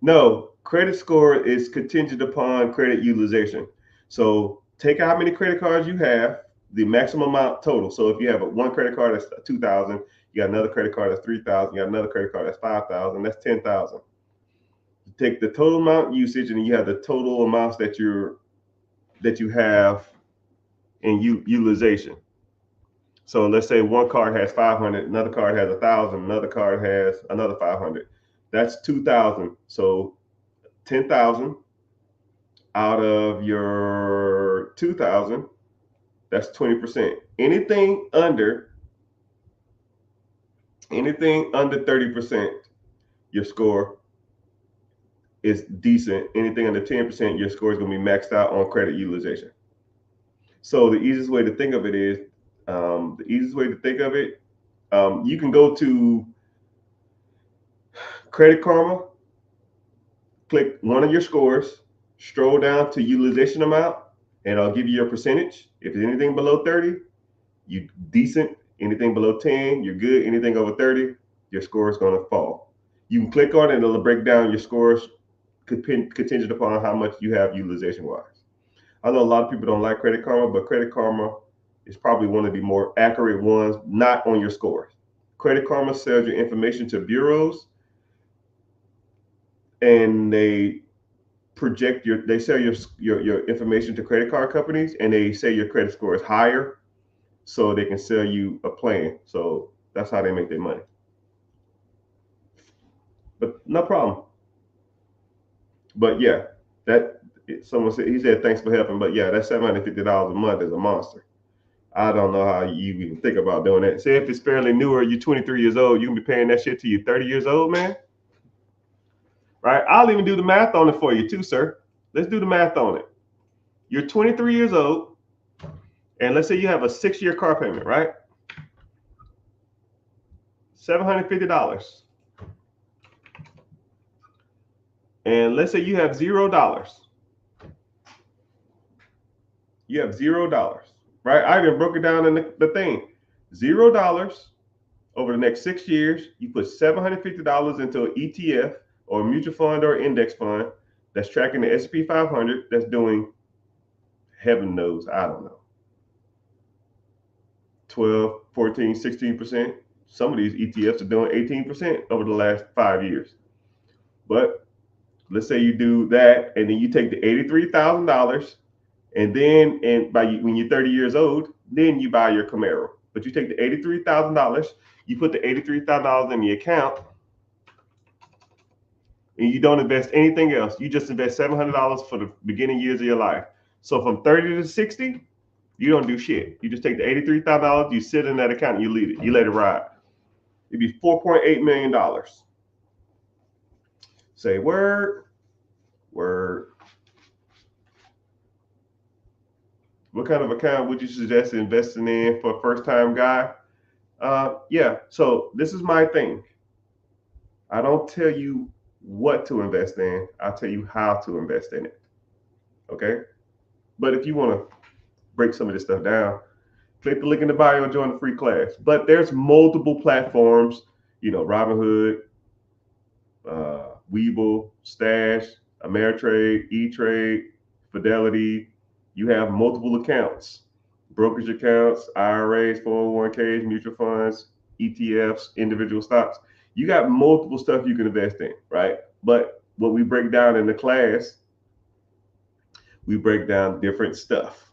No, credit score is contingent upon credit utilization. So take out how many credit cards you have, the maximum amount total. So if you have one credit card that's 2,000, you got another credit card that's 3,000, you got another credit card that's 5,000, that's 10,000. Take the total amount usage, and you have the total amounts that you have in utilization. So let's say one card has 500, another card has 1,000, another card has another 500. That's 2,000. So 10,000 out of your 2,000, that's 20%. Anything under 30%, your score is decent. Anything under 10%, your score is going to be maxed out on credit utilization. So the easiest way to think of it is, you can go to Credit Karma, click one of your scores, stroll down to utilization amount, and I'll give you your percentage. If it's anything below 30, you decent. Anything below 10, you're good. Anything over 30, your score is going to fall. You can click on it, and it'll break down your scores contingent upon how much you have utilization wise. I know a lot of people don't like Credit Karma, but Credit Karma is probably one of the more accurate ones, not on your scores. Credit Karma sells your information to bureaus, and they sell your information to credit card companies, and they say your credit score is higher, so they can sell you a plan. So that's how they make their money. But no problem. But yeah, that someone said, he said thanks for helping. But yeah, that $750 a month is a monster. I don't know how you even think about doing that. Say if it's fairly newer, you're 23 years old, you can be paying that shit till you're 30 years old, man. Right? I'll even do the math on it for you too, sir. Let's do the math on it. You're 23 years old, and let's say you have a 6-year car payment, right? $750. And let's say you have $0. You have $0, right? I even broke it down in the thing. $0 over the next 6 years. You put $750 into an ETF or a mutual fund or index fund that's tracking the S&P 500. That's doing, heaven knows, I don't know, 12, 14, 16%. Some of these ETFs are doing 18% over the last 5 years. But let's say you do that, and then you take the $83,000, and then when you're 30 years old, then you buy your Camaro. But you take the $83,000, you put the $83,000 in the account, and you don't invest anything else. You just invest $700 for the beginning years of your life. So from 30 to 60, you don't do shit. You just take the $83,000, you sit in that account, and you leave it. You let it ride. It'd be $4.8 million. Say word. What kind of account would you suggest investing in for a first-time guy? Yeah, so this is my thing. I don't tell you what to invest in. I'll tell you how to invest in it. Okay? But if you want to break some of this stuff down, click the link in the bio and join the free class. But there's multiple platforms, Robinhood, Webull, Stash, Ameritrade, E-Trade, Fidelity. You have multiple accounts, brokerage accounts, IRAs, 401ks, mutual funds, ETFs, individual stocks. You got multiple stuff you can invest in, right? But what we break down in the class, we break down different stuff,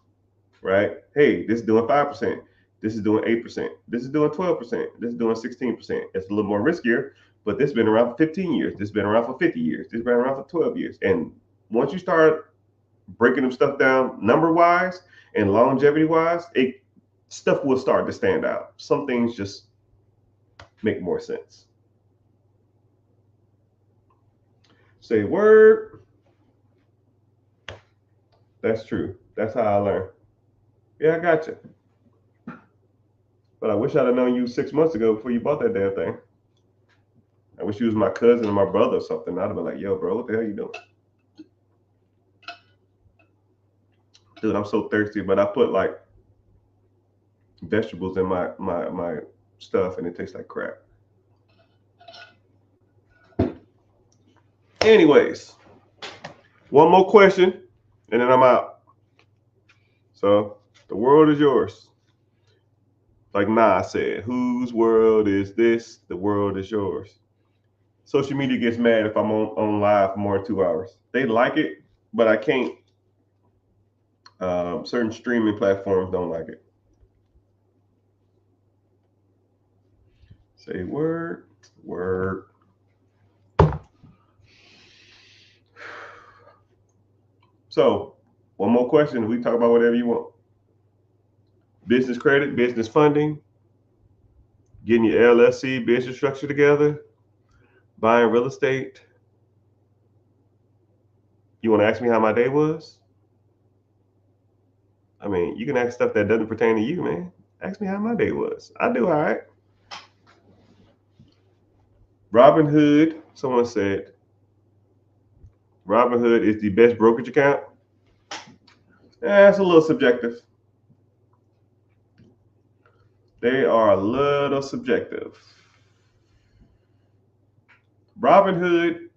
right? Hey, this is doing 5%. This is doing 8%. This is doing 12%. This is doing 16%. It's a little more riskier, but this has been around for 15 years. This has been around for 50 years. This has been around for 12 years. And once you start breaking them stuff down number wise and longevity wise, stuff will start to stand out. Some things just make more sense. Say word. That's true. That's how I learn. Yeah, I got you. But I wish I'd have known you 6 months ago before you bought that damn thing. I wish you was my cousin or my brother or something. I'd have been like, yo, bro, what the hell you doing? Dude, I'm so thirsty, but I put like vegetables in my stuff and it tastes like crap. Anyways, one more question and then I'm out. So the world is yours. Like Nas said, whose world is this? The world is yours. Social media gets mad if I'm on live for more than 2 hours. They like it, but I can't. Certain streaming platforms don't like it. Say word, word. So, one more question. We talk about whatever you want. Business credit, business funding, getting your LLC business structure together, buying real estate. You want to ask me how my day was? I mean, you can ask stuff that doesn't pertain to you, man. Ask me how my day was. I do all right. Robinhood, someone said, Robinhood is the best brokerage account. It's a little subjective. They are a little subjective. Robinhood,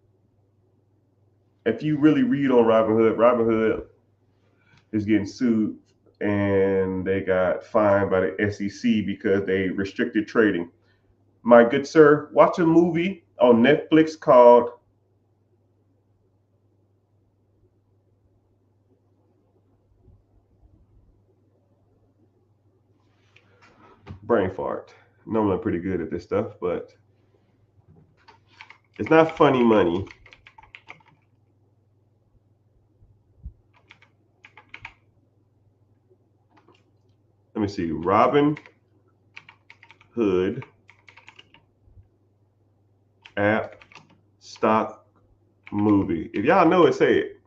if you really read on Robinhood, Robinhood is getting sued and they got fined by the SEC because they restricted trading. My good sir, watch a movie on Netflix called brain fart. Normally I'm pretty good at this stuff, but it's not funny money. Let me see. Robin Hood app stock movie. If y'all know it, say it.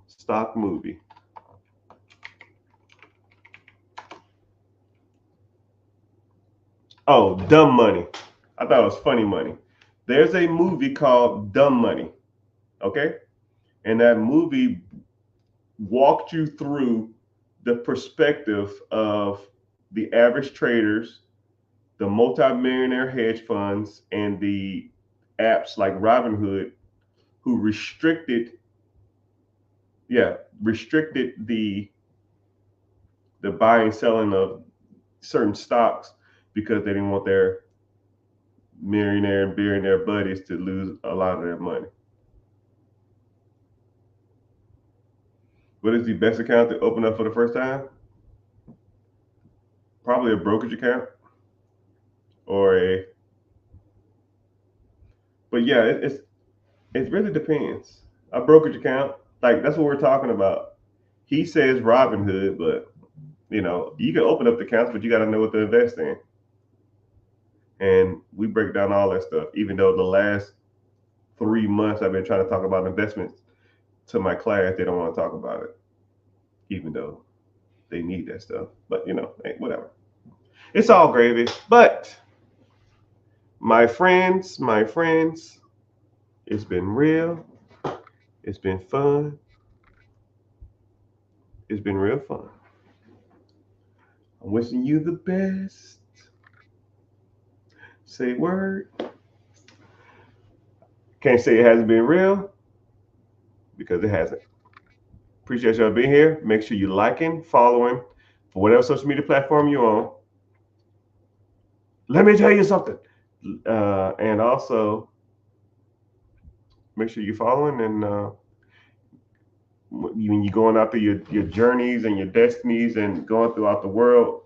Stock movie. Oh, Dumb Money. I thought it was funny money. There's a movie called Dumb Money. Okay? And that movie walked you through the perspective of the average traders, the multimillionaire hedge funds, and the apps like Robinhood who restricted the buying and selling of certain stocks because they didn't want their millionaire and billionaire buddies to lose a lot of their money. What is the best account to open up for the first time? Probably a brokerage account or but yeah, it really depends. A brokerage account, like that's what we're talking about. He says Robinhood, but you can open up the accounts, but you got to know what to invest in. And we break down all that stuff, even though the last 3 months I've been trying to talk about investments to my class. They don't want to talk about it, even though they need that stuff. But whatever. It's all gravy. But my friends, it's been real. It's been fun. It's been real fun. I'm wishing you the best. Say word. Can't say it hasn't been real because it hasn't. Appreciate y'all being here. Make sure you liking, following for whatever social media platform you're on. Let me tell you something. And also make sure you're following and when you're going out through your journeys and your destinies and going throughout the world,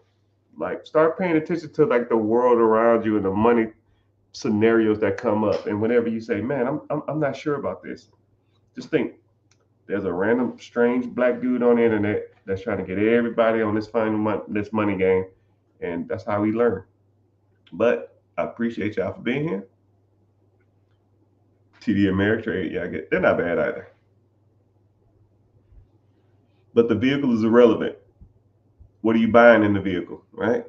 like start paying attention to like the world around you and the money scenarios that come up. And whenever you say, man, I'm not sure about this, just think there's a random strange black dude on the internet that's trying to get everybody on this money game, and that's how we learn. But I appreciate y'all for being here. TD Ameritrade, yeah, they're not bad either. But the vehicle is irrelevant. What are you buying in the vehicle, right?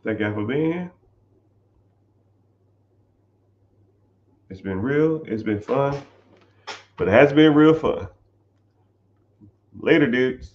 Thank y'all for being here. It's been real. It's been fun. But it has been real fun. Later, dudes.